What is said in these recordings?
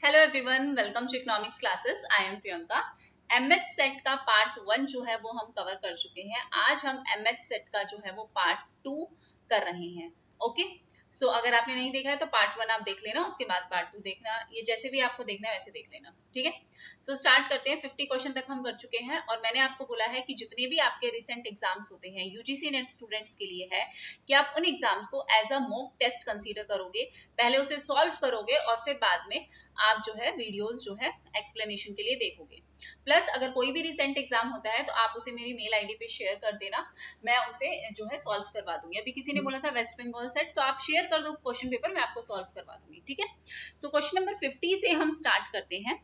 Hello everyone, welcome to economics classes. I am Priyanka. MH SET का part 1 जो है वो हम कवर कर चुके हैं। आज हम एमएच सेट का जो है वो पार्ट 2 कर रहे हैं। ओके, सो अगर आपने नहीं देखा है तो पार्ट 1 आप देख लेना, उसके बाद पार्ट 2 देखना। ये जैसे भी आपको देखना है वैसे देख लेना, ठीक है। सो स्टार्ट करते हैं। 50 क्वेश्चन तक हम कर चुके हैं और मैंने आपको बोला है कि जितने भी आपके रिसेंट एग्जाम्स होते हैं यूजीसी नेट स्टूडेंट्स के लिए है कि आप उन एग्जाम्स को as a mock test consider करोगे, पहले उसे सॉल्व करोगे और फिर बाद में आप जो है वीडियोस जो है एक्सप्लेनेशन के लिए देखोगे। प्लस अगर कोई भी रिसेंट एग्जाम होता है तो आप उसे मेरी मेल आईडी पे शेयर कर देना, मैं उसे जो है सॉल्व करवा दूंगी। अभी किसी ने बोला था वेस्ट बंगाल सेट, तो आप शेयर कर दो क्वेश्चन पेपर, मैं आपको सॉल्व करवा दूंगी, ठीक है। सो क्वेश्चन नंबर 50 से हम स्टार्ट करते हैं।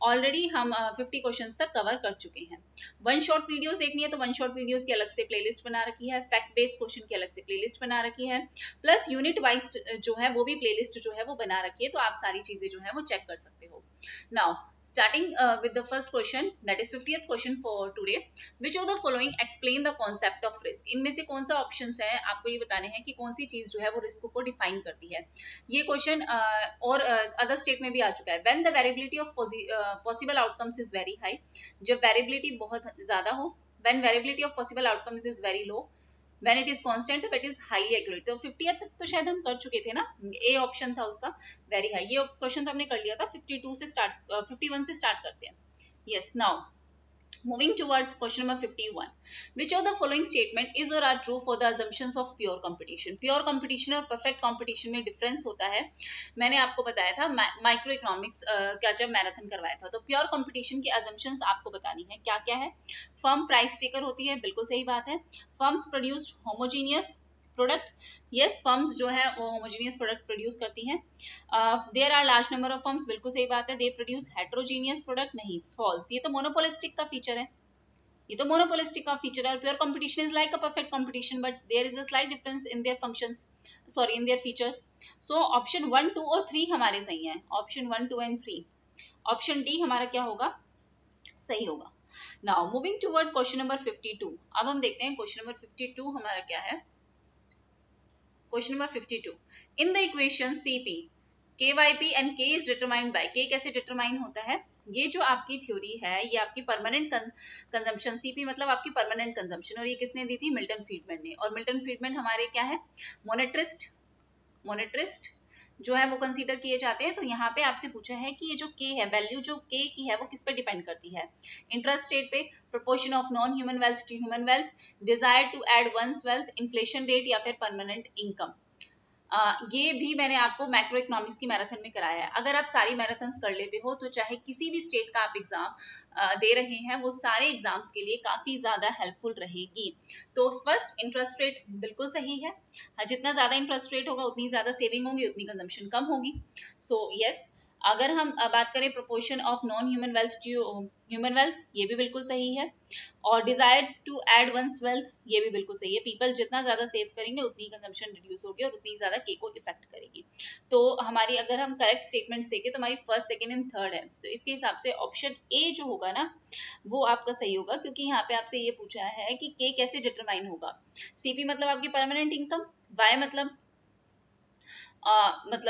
ऑलरेडी हम 50 क्वेश्चंस तक कवर कर चुके हैं। वन शॉट वीडियोस देखनी है तो वन शॉट वीडियोस की अलग से प्लेलिस्ट बना रखी है, फैक्ट बेस्ड क्वेश्चन की अलग से प्लेलिस्ट बना रखी है, प्लस यूनिट वाइज जो है वो भी प्लेलिस्ट जो है वो बना रखी है, तो आप सारी चीजें जो है वो चेक कर सकते हो। Now starting with the first question, that is 50th question for today. Which of the following explain the concept of risk? इनमें से कौन सा ऑप्शंस है, आपको ये बताने हैं कि कौन सी चीज जो है वो रिस्क को डिफाइन करती है। ये क्वेश्चन और अदर स्टेट में भी आ चुका है। When the variability of possible outcomes is very high, जब वेरिएबिलिटी बहुत ज्यादा हो, when variability of possible outcomes is very low, when it is constant, it is highly accurate। तो 50th तक तो शायद हम कर चुके थे ना, ए ऑप्शन था उसका वेरी हाई। ये क्वेश्चन तो हमने कर लिया था। 52 से स्टार्ट 51 से स्टार्ट करते हैं। Yes, now moving towards question number 51. Which of the following statement is or are true for the assumptions of pure competition? Pure competition और perfect competition में difference होता है। मैंने आपको बताया था माइक्रो इकोनॉमिक्स का जब मैराथन करवाया था, तो प्योर कंपटीशन की assumptions आपको बतानी है क्या क्या है। फर्म प्राइस टेकर होती है, बिल्कुल सही बात है। Firms produced homogeneous product, yes, firms जो है वो होमोजीनियस प्रोडक्ट प्रोड्यूस करती हैं। There are large number of firms, बिल्कुल सही बात है। दे प्रोड्यूस हेट्रोजीनियस प्रोडक्ट, नहीं, फॉल्स। ये तो मोनोपोलिस्टिक का फीचर है, ये तो मोनोपोलिस्टिक का फीचर है। और pure competition is like a perfect competition, but there is a slight difference in their functions, sorry in their features. So option 1, 2 और 3 हमारे सही हैं। Option 1, 2 and 3। ऑप्शन डी हमारा क्या होगा, सही होगा। Now moving toward question number 52। अब हम देखते हैं क्वेश्चन नंबर 52 हमारा क्या है। Question number 52, in the equation CP KYP and K is determined by, K कैसे डिटरमाइन होता है। ये जो आपकी थ्योरी है ये आपकी परमानेंट कंजम्पशन, CP मतलब आपकी परमानेंट कंजम्पशन, और ये किसने दी थी, मिल्टन फ्रीडमैन ने। और मिल्टन फ्रीडमैन हमारे क्या है, मोनेटरिस्ट जो है वो कंसीडर किए जाते हैं। तो यहाँ पे आपसे पूछा है कि ये जो K है, वैल्यू जो K की है वो किस पे डिपेंड करती है, इंटरेस्ट रेट पे, proportion of non human wealth to human wealth, desire to add one's wealth, inflation rate, या फिर परमानेंट इनकम। ये भी मैंने आपको मैक्रो इकोनॉमिक्स की मैराथन में कराया है। अगर आप सारी मैराथन्स कर लेते हो तो चाहे किसी भी स्टेट का आप एग्जाम दे रहे हैं, वो सारे एग्जाम्स के लिए काफी ज्यादा हेल्पफुल रहेगी। तो फर्स्ट, इंटरेस्ट रेट बिल्कुल सही है। जितना ज्यादा इंटरेस्ट रेट होगा उतनी ज्यादा सेविंग होगी, उतनी कंजम्पशन कम होगी। सो यस, अगर हम बात करें proportion of non human wealth to human wealth, ये भी बिल्कुल सही है। और desire to add one's wealth, ये भी बिल्कुल सही है। पीपल जितना ज्यादा सेव करेंगे उतनी कंजम्पशन रिड्यूस होगी और उतनी ज्यादा के को इफेक्ट करेगी। तो हमारी अगर हम करेक्ट स्टेटमेंट्स देखें तो हमारी फर्स्ट, सेकंड एंड थर्ड है। तो इसके हिसाब से ऑप्शन ए जो होगा ना वो आपका सही होगा, क्योंकि यहाँ पे आपसे ये पूछा है कि के कैसे डिटरमाइन होगा। सीपी मतलब आपकी परमानेंट इनकम, वाई मतलब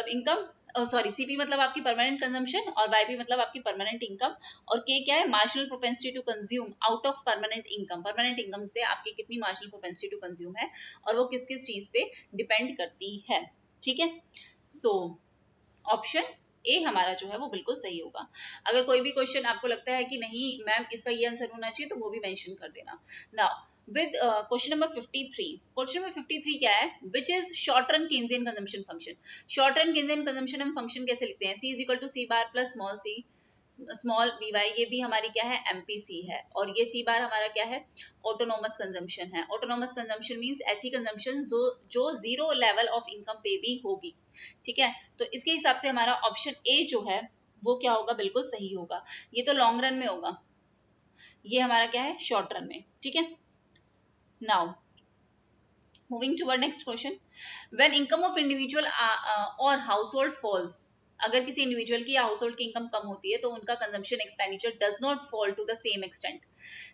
इनकम, सॉरी, सीपी मतलब आपकी परमानेंट कंजम्पशन और वाईपी मतलब आपकी परमानेंट इनकम, और के क्या है, marginal propensity to consume out of permanent income. Permanent income से आपकी कितनी मार्जिनल प्रोपेंसिटी टू कंज्यूम है और वो किस किस चीज पे डिपेंड करती है, ठीक है। सो ऑप्शन ए हमारा जो है वो बिल्कुल सही होगा। अगर कोई भी क्वेश्चन आपको लगता है कि नहीं मैम इसका ये आंसर होना चाहिए तो वो भी मेंशन कर देना। Now with question number 53। Question number 53 क्या है, which is short run Keynesian consumption function. Short run Keynesian consumption हम फंक्शन कैसे लिखते हैं, C is equal to C bar plus small c small vy, ये भी हमारी क्या है, MPC है। और ये C बार हमारा क्या है, ऑटोनोमस कंजम्पशन है। ऑटोनोमस कंजम्पशन मींस ऐसी कंजम्पशन जो जीरो लेवल ऑफ इनकम पे भी होगी, ठीक है। तो इसके हिसाब से हमारा ऑप्शन ए जो है वो क्या होगा, बिल्कुल सही होगा। ये तो लॉन्ग रन में होगा, ये हमारा क्या है, शॉर्ट रन में, ठीक है। Now moving toward next question, when income of individual और हाउसहोल्ड फॉल्स, अगर किसी इंडिविजुअल की या हाउस होल्ड की इनकम कम होती है तो उनका consumption expenditure does not fall to the same extent.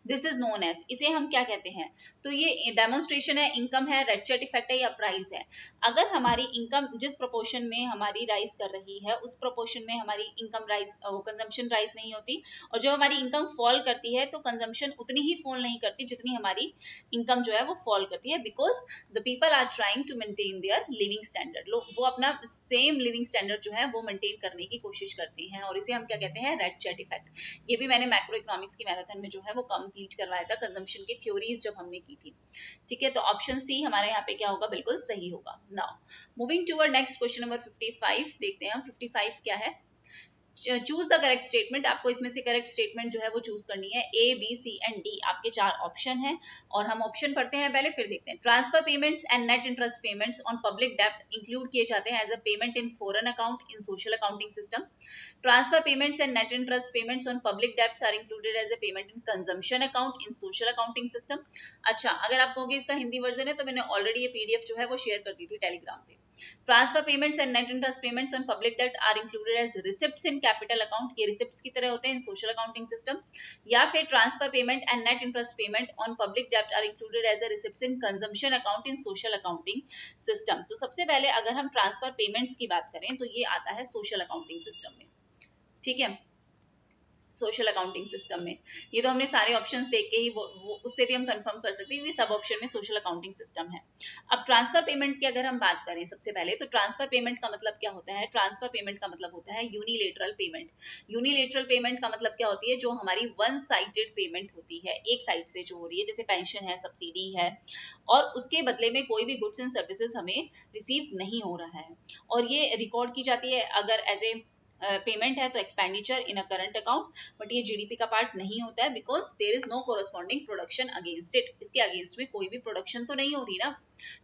This is known as, इसे हम क्या कहते हैं, तो ये डेमोन्स्ट्रेशन है, इनकम है, रेडचेट इफेक्ट है या प्राइस है। अगर हमारी इनकम जिस प्रोपोर्शन में हमारी राइज कर रही है उस प्रोपोर्शन में हमारी इनकम राइज, कंजम्पशन राइज नहीं होती, और जब हमारी इनकम फॉल करती है तो कंजम्पशन उतनी ही फॉल नहीं करती जितनी हमारी इनकम जो है वो फॉल करती है, because the people are trying to maintain their living standard, लोग वो अपना सेम लिविंग स्टैंडर्ड जो है वो मेंटेन करने की कोशिश करती हैं, और इसे हम क्या कहते हैं, रेडचेट इफेक्ट। ये भी मैंने मैक्रो इकोनॉमिक्स की मैराथन में जो है वो कंप्लीट करवाया था, कंजम्पशन की थ्योरीज जब हमने की थी। ठीक है, तो ऑप्शन सी हमारे यहाँ पे क्या होगा, बिल्कुल सही होगा। Now moving toward next question number 55, देखते हैं हम 55 क्या है। चूज द करेक्ट स्टेटमेंट, आपको इसमें से करेक्ट स्टेटमेंट जो है वो चूज करनी है। A B C and D आपके 4 ऑप्शन हैं, और हम ऑप्शन पढ़ते हैं पहले, फिर देखते हैं। Transfer payments and net interest payments on public डेब्ट इंक्लूड किए जाते हैं as a payment in foreign account in social accounting system. Transfer payments and net interest payments on public debts are included as a payment in consumption account in social accounting system. अच्छा, अगर आप कहोगे इसका Hindi version है तो मैंने already ये PDF जो है वो शेयर कर दी थी टेलीग्राम पे। Transfer payments and net interest payments on public debt are included as receipts in capital account, ये रिसिप्ट्स की तरह होते हैं इन सोशल अकाउंटिंग सिस्टम। या फिर transfer payment and net interest payment on public debt are included as a receipts in consumption account in social accounting system. तो सबसे पहले अगर हम ट्रांसफर पेमेंट्स की बात करें तो ये आता है सोशल अकाउंटिंग सिस्टम में। ठीक है, सोशल अकाउंटिंग सिस्टम में। ये तो हमने सारे ऑप्शंस देख के ही वो उससे भी हम कंफर्म कर सकते हैं कि सब ऑप्शन में सोशल अकाउंटिंग सिस्टम है। अब ट्रांसफर पेमेंट की अगर हम बात करें सबसे पहले, तो ट्रांसफर पेमेंट का मतलब क्या होता है, ट्रांसफर पेमेंट का मतलब होता है यूनिलेटरल पेमेंट। यूनिलेटरल पेमेंट का मतलब क्या होती है, जो हमारी वन साइडेड पेमेंट होती है, एक साइड से जो हो रही है, जैसे पेंशन है, सब्सिडी है, और उसके बदले में कोई भी गुड्स एंड सर्विसेज हमें रिसीव नहीं हो रहा है, और ये रिकॉर्ड की जाती है अगर एज ए पेमेंट है तो expenditure in a current account, but ये जीडीपी का पार्ट नहीं होता है, because there is no corresponding production against it, इसके अगेंस्ट में कोई भी प्रोडक्शन तो नहीं हो रही ना।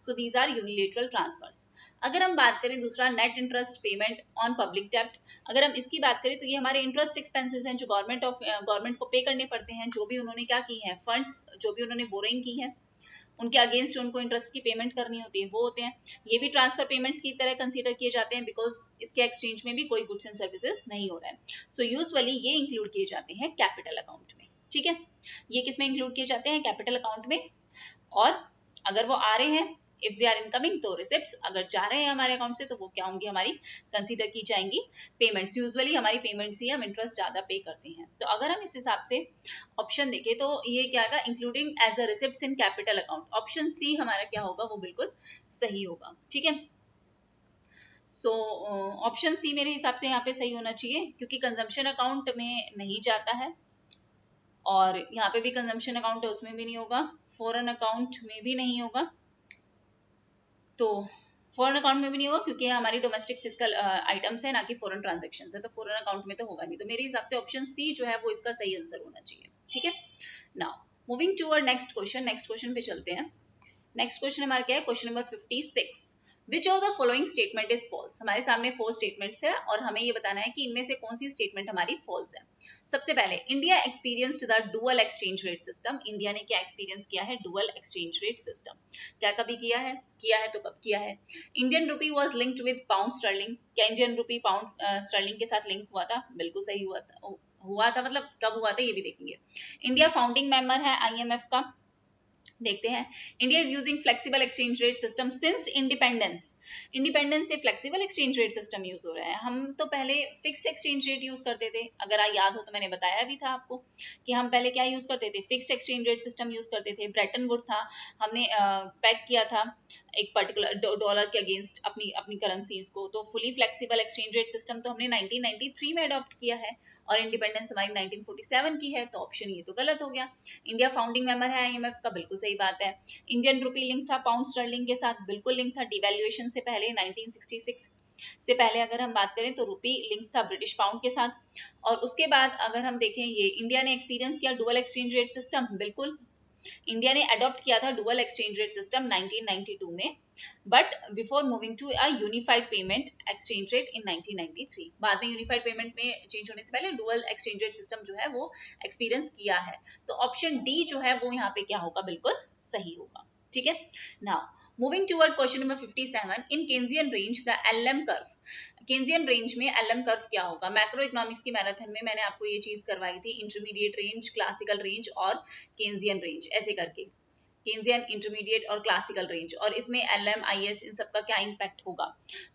So these are unilateral transfers. अगर हम बात करें दूसरा, net interest payment on public डेब्ट, अगर हम इसकी बात करें तो ये हमारे इंटरेस्ट एक्सपेंसेस हैं जो गवर्नमेंट को पे करने पड़ते हैं, जो भी उन्होंने क्या की है, फंड्स जो भी उन्होंने बोरिंग की है उनके अगेंस्ट उनको इंटरेस्ट की पेमेंट करनी होती है, वो होते हैं। ये भी ट्रांसफर पेमेंट्स की तरह कंसीडर किए जाते हैं, बिकॉज इसके एक्सचेंज में भी कोई गुड्स एंड सर्विसेज नहीं हो रहा है। सो यूजुअली ये इंक्लूड किए जाते हैं कैपिटल अकाउंट में। ठीक है, ये किस में इंक्लूड किए जाते हैं, कैपिटल अकाउंट में। और अगर वो आ रहे हैं, इफ दे आर इनकमिंग, तो रिसिप्ट्स, अगर जा रहे हैं हमारे अकाउंट से तो वो क्या होंगी, हमारी कंसीडर की जाएंगी पेमेंट्स। यूजुअली हमारी पेमेंट्स ही हम इंटरेस्ट ज्यादा पे करते हैं। तो अगर हम इस हिसाब से ऑप्शन देखें तो ये क्या होगा, including as a receipts in capital account, option C हमारा क्या होगा, वो बिल्कुल सही होगा। ठीक है, सो ऑप्शन सी मेरे हिसाब से यहाँ पे सही होना चाहिए, क्योंकि कंजम्पशन अकाउंट में नहीं जाता है, और यहाँ पे भी कंजम्पशन अकाउंट है उसमें भी नहीं होगा, फॉरेन अकाउंट में भी नहीं होगा, तो फॉरेन अकाउंट में भी नहीं होगा क्योंकि हमारी डोमेस्टिक फिजिकल आइटम्स है, ना कि फॉरेन ट्रांजैक्शंस है, तो फॉरेन अकाउंट में तो होगा नहीं। तो मेरे हिसाब से ऑप्शन सी जो है वो इसका सही आंसर होना चाहिए। ठीक है, now moving toward next question, next question पे चलते हैं। नेक्स्ट क्वेश्चन हमारा क्या है, question number 56। Which of the following statement is false. हमारे सामने 4 स्टेटमेंट्स है और हमें ये बताना है कि इनमें से कौन सी स्टेटमेंट हमारी फॉल्स है। सबसे पहले, India experienced the dual exchange rate system. India ने क्या एक्सपीरियंस किया है, डुअल एक्सचेंज रेट सिस्टम। क्या कभी किया है तो कब किया है। Indian rupee was linked with pound sterling. क्या इंडियन रुपी पाउंड स्टर्लिंग के साथ लिंक हुआ था, बिल्कुल सही हुआ था, मतलब कब हुआ था ये भी देखेंगे। इंडिया फाउंडिंग मेंबर है आईएमएफ का। देखते हैं, India is using flexible exchange rate system since independence. Independence से flexible exchange rate system use हो रहा है। हम तो पहले फिक्स्ड एक्सचेंज रेट यूज करते थे, अगर याद हो तो मैंने बताया भी था आपको कि हम पहले क्या यूज करते थे, fixed exchange rate system use करते थे। ब्रेटन वुड था, हमने पैक किया था एक पर्टिकुलर डॉलर के अगेंस्ट अपनी करेंसीज को। तो fully flexible exchange rate system तो हमने 1993 में अडॉप्ट किया है, और इंडिपेंडेंस हमारी 1947 की है, तो ऑप्शन ये तो गलत हो गया। इंडिया फाउंडिंग मेंबर है आईएमएफ का, बिल्कुल सही बात है। इंडियन रुपी लिंक था पाउंड स्टर्लिंग के साथ, बिल्कुल लिंक था। डिवैल्यूएशन से पहले 1966 से पहले अगर हम बात करें तो रुपी लिंक था ब्रिटिश पाउंड के साथ। और उसके बाद अगर हम देखें, ये इंडिया ने एक्सपीरियंस किया डुअल एक्सचेंज रेट सिस्टम, बिल्कुल इंडिया ने अडॉप्ट किया था डुअल एक्सचेंज रेट सिस्टम 1992 में, but before moving to a unified payment exchange rate in 1993। बाद में यूनिफाइड पेमेंट में चेंज होने से पहले डुअल एक्सचेंज रेट सिस्टम जो है वो एक्सपीरियंस किया है। तो ऑप्शन डी जो है वो यहाँ पे क्या होगा, बिल्कुल सही होगा। ठीक है, now moving toward question number 57। In Keynesian range the LM curve. Keynesian range में एलएम कर्व क्या होगा? मैक्रो इकोनॉमिक्स की मैराथन में मैंने आपको ये चीज करवाई थी, इंटरमीडिएट रेंज, क्लासिकल रेंज और केन्जियन रेंज, ऐसे करके केन्जियन, इंटरमीडिएट और क्लासिकल रेंज, और इसमें एलएम, आईएस, इन सब का क्या इम्पैक्ट होगा।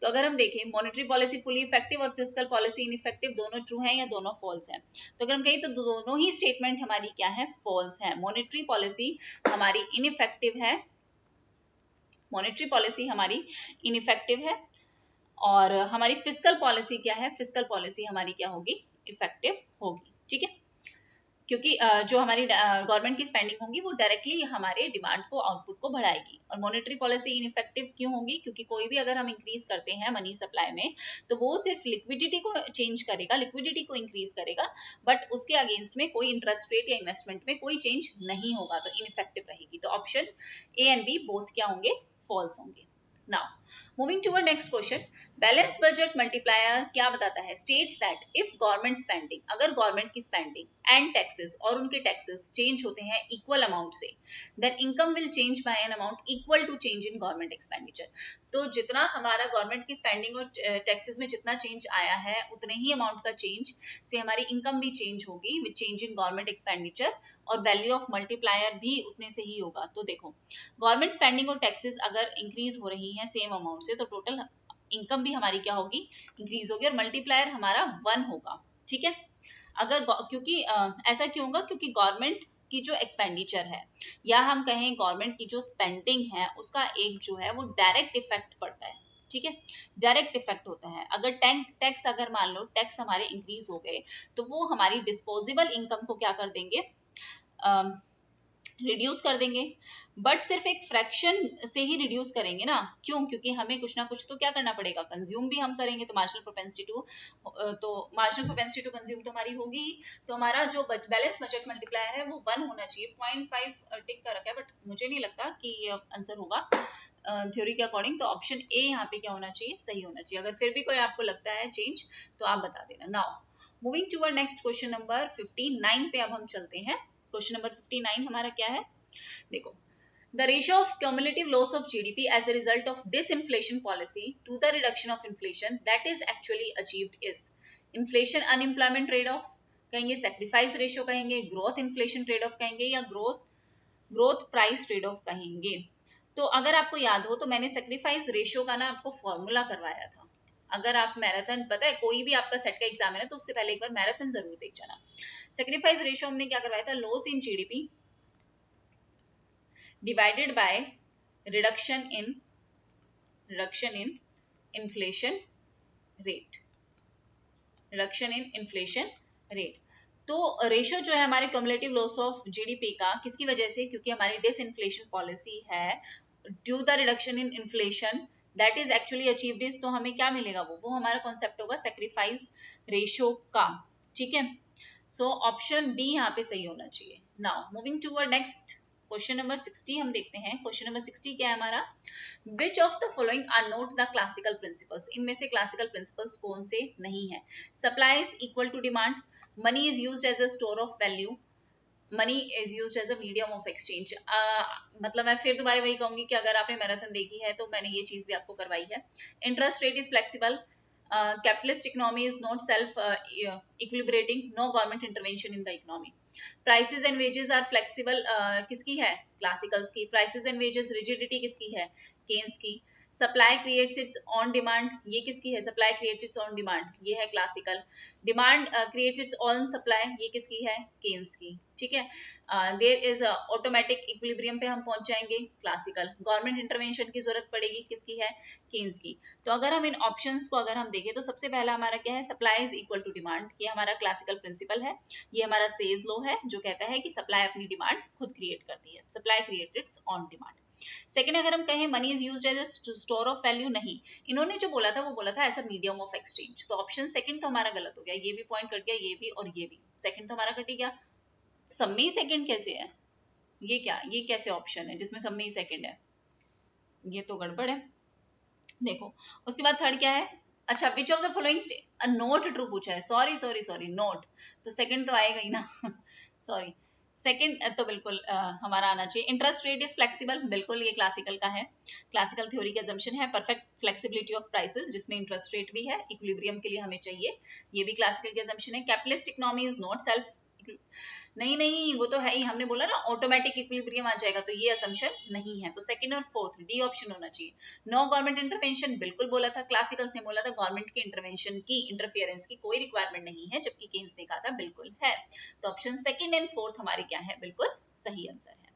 तो अगर हम देखें मॉनेटरी पॉलिसी फुली इफेक्टिव और फिस्कल पॉलिसी इनइफेक्टिव, दोनों ट्रू है या दोनों फॉल्स है? तो अगर हम कहें तो दोनों ही स्टेटमेंट हमारी क्या है? फॉल्स है। मॉनेटरी पॉलिसी हमारी इनइफेक्टिव है, मॉनेटरी पॉलिसी हमारी इनइफेक्टिव है, और हमारी फिस्कल पॉलिसी क्या है? फिस्कल पॉलिसी हमारी क्या होगी? इफेक्टिव होगी। ठीक है, क्योंकि जो हमारी गवर्नमेंट की स्पेंडिंग होगी वो डायरेक्टली हमारे डिमांड को, आउटपुट को बढ़ाएगी। और मॉनेटरी पॉलिसी इनइफेक्टिव क्यों होगी? क्योंकि कोई भी अगर हम इंक्रीज करते हैं मनी सप्लाई में, तो वो सिर्फ लिक्विडिटी को चेंज करेगा, लिक्विडिटी को इंक्रीज करेगा, बट उसके अगेंस्ट में कोई इंटरेस्ट रेट या इन्वेस्टमेंट में कोई चेंज नहीं होगा, तो इनइफेक्टिव रहेगी। तो option A and B both क्या होंगे? फॉल्स होंगे। Now moving to our next question, balance budget multiplier क्या बताता है? States that if government spending, अगर गवर्नमेंट की स्पेंडिंग एंड टैक्सेस और उनके टैक्सेस चेंज होते हैं इक्वल अमाउंट से, then income will change by an amount equal to change in government expenditure. तो जितना हमारा गवर्नमेंट की स्पेंडिंग और टैक्सेस में जितना चेंज आया है, उतने ही अमाउंट का चेंज से हमारी इनकम भी चेंज होगी with change in government expenditure, और वैल्यू ऑफ मल्टीप्लायर भी उतने से ही होगा। तो देखो, गवर्नमेंट स्पेंडिंग और टैक्सेस अगर इंक्रीज हो रही है सेम अमाउंट से, तो टोटल इनकम भी हमारी क्या होगी? इंक्रीज होगी, और मल्टीप्लायर हमारा 1 होगा। ठीक है, अगर क्योंकि ऐसा क्यों होगा? क्योंकि गवर्नमेंट की जो एक्सपेंडिचर है, या हम कहें गवर्नमेंट की जो स्पेंडिंग है, उसका एक जो है वो डायरेक्ट इफेक्ट पड़ता है। ठीक है, डायरेक्ट इफेक्ट होता है। अगर टैक्स, अगर मान लो टैक्स हमारे इंक्रीज हो गए, तो वो हमारी डिस्पोजेबल इनकम को क्या कर देंगे? रिड्यूस कर देंगे, बट सिर्फ एक फ्रैक्शन से ही रिड्यूस करेंगे ना। क्यों? क्योंकि हमें कुछ ना कुछ तो क्या करना पड़ेगा? कंज्यूम भी हम करेंगे, तो मार्जिनल प्रोपेंसिटी टू कंज्यूम तो हमारी होगी। तो हमारा जो बैलेंस बजट मल्टीप्लायर है वो 1 होना चाहिए। 0.5 टिक का रखा है, बट मुझे नहीं लगता कि ये आंसर होगा थ्योरी के अकॉर्डिंग। तो ऑप्शन ए यहाँ पे क्या होना चाहिए? सही होना चाहिए। अगर फिर भी कोई आपको लगता है चेंज, तो आप बता देना। Now moving to our next question number 59 पे अब हम चलते हैं। क्वेश्चन नंबर 59 हमारा क्या है? देखो, the ratio of cumulative loss of GDP as a result of disinflation policy to the reduction of inflation that is actually achieved is inflation unemployment trade-off कहेंगे, sacrifice ratio कहेंगे, growth inflation trade-off कहेंगे, या growth price trade-off कहेंगे। तो अगर आपको याद हो तो मैंने sacrifice ratio का ना आपको फॉर्मूला करवाया था। अगर आप मैराथन, पता है कोई भी आपका सेट का एग्जाम है ना, तो उससे पहले एक बार मैराथन जरूर देख जाना। सेक्रीफाइस रेशियो हमने क्या करवाया था? Loss in GDP divided by reduction in inflation rate, reduction in inflation rate. तो रेशियो जो है हमारे क्यूमुलेटिव लॉस ऑफ जीडीपी का, किसकी वजह से? क्योंकि हमारी डिसइन्फ्लेशन पॉलिसी है, due the reduction in inflation that is actually achieved is. तो हमें क्या मिलेगा? वो हमारा कॉन्सेप्ट होगा सेक्रीफाइस रेशियो का। ठीक है, सो ऑप्शन डी यहाँ पे सही होना चाहिए। Now moving to our next question number 60 हम देखते हैं। क्वेश्चन नंबर 60 क्या है हमारा? Which of the following are not the classical principles? इनमें से क्लासिकल प्रिंसिपल्स कौन से नहीं है? Supply is equal to demand, money is used as a store of value, money is used as a medium of exchange. मतलब मैं फिर दोबारा वही कहूंगी कि अगर आपने मैराथन देखी है तो मैंने ये चीज भी आपको करवाई है। Interest rate is flexible, capitalist economy is not self equilibrating, no government intervention in the economy. Prices and wages are flexible, किसकी है? Classicals की। Prices and wages rigidity किसकी है? Keynes की। Supply creates its own demand, ये किसकी है? Supply creates its own demand, ये है classical। Demand creates its own supply, ये किसकी है? Keynes की। ठीक है, देयर इज ऑटोमेटिक इक्विलिब्रियम पे हम पहुंच जाएंगे, क्लासिकल। गवर्नमेंट इंटरवेंशन की जरूरत पड़ेगी, किसकी है? केन्स की। तो अगर हम इन ऑप्शंस को अगर हम देखें तो सबसे पहला हमारा क्या है? Supply is equal to demand, ये हमारा क्लासिकल प्रिंसिपल है। ये हमारा सेज लॉ है जो कहता है कि सप्लाई अपनी डिमांड खुद क्रिएट करती है, supply creates its own demand. Second, अगर हम कहें money is used as a store of value, नहीं, इन्होंने जो बोला था वो बोला था as a medium of exchange. तो ऑप्शन सेकंड तो हमारा गलत हो गया, ये भी पॉइंट कट गया, ये भी और ये भी। सेकंड तो हमारा कट गया। सब में ही सेकंड कैसे है? ये क्या, ये कैसे ऑप्शन है जिसमें सब में ही सेकंड है? ये तो गड़बड़ है। देखो उसके बाद थर्ड क्या है? अच्छा, विच of the following note true पूछा है। सॉरी, नोट तो सेकंड तो आएगा ही ना सॉरी, सेकंड तो बिल्कुल हमारा आना चाहिए। इंटरेस्ट रेट इज फ्लेक्सिबल, बिल्कुल ये क्लासिकल का है, क्लासिकल थ्योरी का assumption है। परफेक्ट फ्लेक्सिबिलिटी ऑफ प्राइसेस, जिसमें इंटरेस्ट रेट भी है, इक्विलिब्रियम के लिए हमें चाहिए, ये भी क्लासिकल का assumption है। Capitalist economy is not self, नहीं नहीं वो तो है ही, हमने बोला ना ऑटोमेटिक इक्विलिब्रियम आ जाएगा, तो ये असम्पशन नहीं है। तो सेकंड और फोर्थ डी ऑप्शन होना चाहिए। नो गवर्नमेंट इंटरवेंशन, बिल्कुल बोला था, क्लासिकल से बोला था गवर्नमेंट के इंटरवेंशन की, इंटरफियरेंस की कोई रिक्वायरमेंट नहीं है, जबकि केन्स ने कहा था बिल्कुल है। तो ऑप्शन सेकंड एंड फोर्थ हमारे क्या है, बिल्कुल सही आंसर है।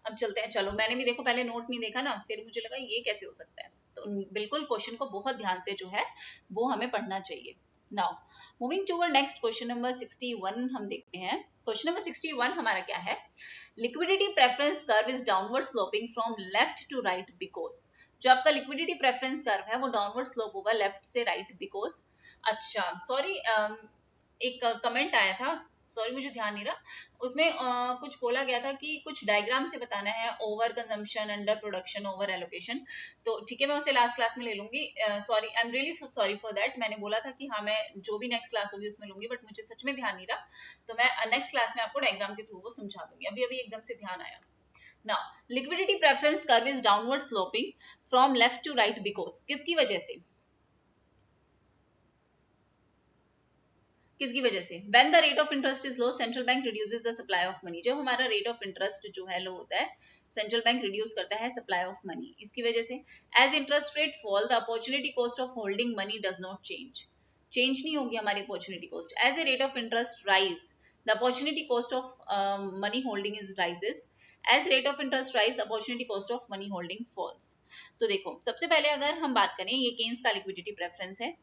अब चलते हैं, चलो मैंने भी देखो पहले नोट नहीं देखा ना, फिर मुझे लगा ये कैसे हो सकता है, तो बिल्कुल क्वेश्चन को बहुत ध्यान से जो है वो हमें पढ़ना चाहिए। Now moving toward next question number 61 हम देखते हैं। क्वेश्चन नंबर 61 हमारा क्या है, liquidity preference curve is downward sloping from left to right because, जो आपका लिक्विडिटी प्रेफरेंस कर्व है वो डाउनवर्ड स्लोप होगा लेफ्ट से राइट बिकॉज। अच्छा सॉरी, एक कमेंट आया था, सॉरी मुझे ध्यान नहीं रहा, उसमें कुछ बोला गया था कि कुछ डायग्राम से बताना है, over consumption, under production, over allocation, तो ठीक है मैं उसे लास्ट क्लास में ले लूंगी। Sorry, I am really sorry for that, मैंने बोला था कि हाँ मैं जो भी नेक्स्ट क्लास होगी उसमें लूंगी, बट मुझे सच में ध्यान नहीं रहा, तो मैं नेक्स्ट क्लास में आपको डायग्राम के थ्रू वो समझा दूंगी, अभी अभी एकदम से ध्यान आया। Now, liquidity preference curve is downward sloping from left to right because, किसकी वजह से, किसकी वजह से, when the rate of interest is low, central bank reduces the supply of money, जब हमारा rate of interest जो है लो होता है, सेंट्रल बैंक रिड्यूस करता है सप्लाई ऑफ मनी, इसकी वजह से। As interest rate fall, the opportunity cost of holding money does not change, change नहीं होगी हमारी opportunity cost. As a rate of interest rise, the opportunity cost of money holding is rises, as rate of interest rise, opportunity cost of money holding falls. तो देखो सबसे पहले अगर हम बात करें, ये केन्स का लिक्विडिटी प्रेफरेंस है,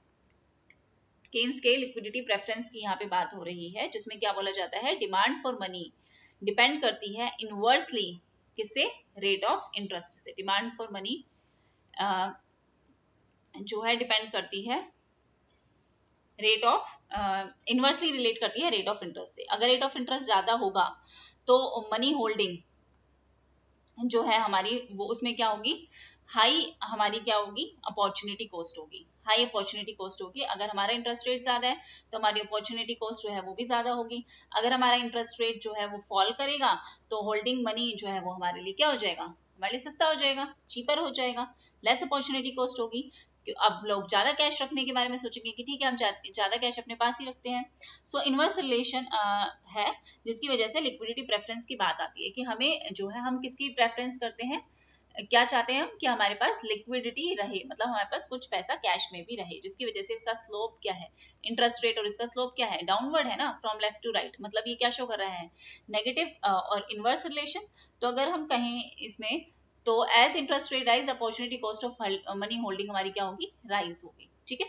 केन्स के लिक्विडिटी प्रेफरेंस की यहाँ पे बात हो रही है, जिसमें क्या बोला जाता है, डिमांड फॉर मनी डिपेंड करती है इनवर्सली किससे, रेट ऑफ इंटरेस्ट से। डिमांड फॉर मनी जो है डिपेंड करती है रेट ऑफ, इनवर्सली रिलेट करती है रेट ऑफ इंटरेस्ट से। अगर रेट ऑफ इंटरेस्ट ज्यादा होगा तो मनी होल्डिंग जो है हमारी वो उसमें क्या होगी, हाई हमारी क्या होगी, अपॉर्चुनिटी कॉस्ट होगी, हाई अपॉर्चुनिटी कॉस्ट होगी। अगर हमारा इंटरेस्ट रेट ज्यादा है तो हमारी अपॉर्चुनिटी कॉस्ट जो है वो भी ज्यादा होगी। अगर हमारा इंटरेस्ट रेट जो है वो फॉल करेगा तो होल्डिंग मनी जो है वो हमारे लिए क्या हो जाएगा, हमारे लिए सस्ता हो जाएगा, चीपर हो जाएगा, लेस अपॉर्चुनिटी कॉस्ट होगी। अब लोग ज्यादा कैश रखने के बारे में सोचेंगे कि ठीक है हम ज्यादा कैश अपने पास ही रखते हैं। सो इनवर्स रिलेशन है, जिसकी वजह से लिक्विडिटी प्रेफरेंस की बात आती है कि हमें जो है हम किसकी प्रेफरेंस करते हैं, क्या चाहते हैं हम कि हमारे पास लिक्विडिटी रहे, मतलब हमारे पास कुछ पैसा कैश में भी रहे, जिसकी वजह से इसका स्लोप क्या है, इंटरेस्ट रेट, और इसका स्लोप क्या है, डाउनवर्ड है ना, फ्रॉम लेफ्ट टू राइट, मतलब ये क्या शो कर रहा है, नेगेटिव और इनवर्स रिलेशन। तो अगर हम कहें इसमें, तो as interest rate rise, opportunity cost of money holding हमारी क्या होगी, राइज होगी। ठीक है,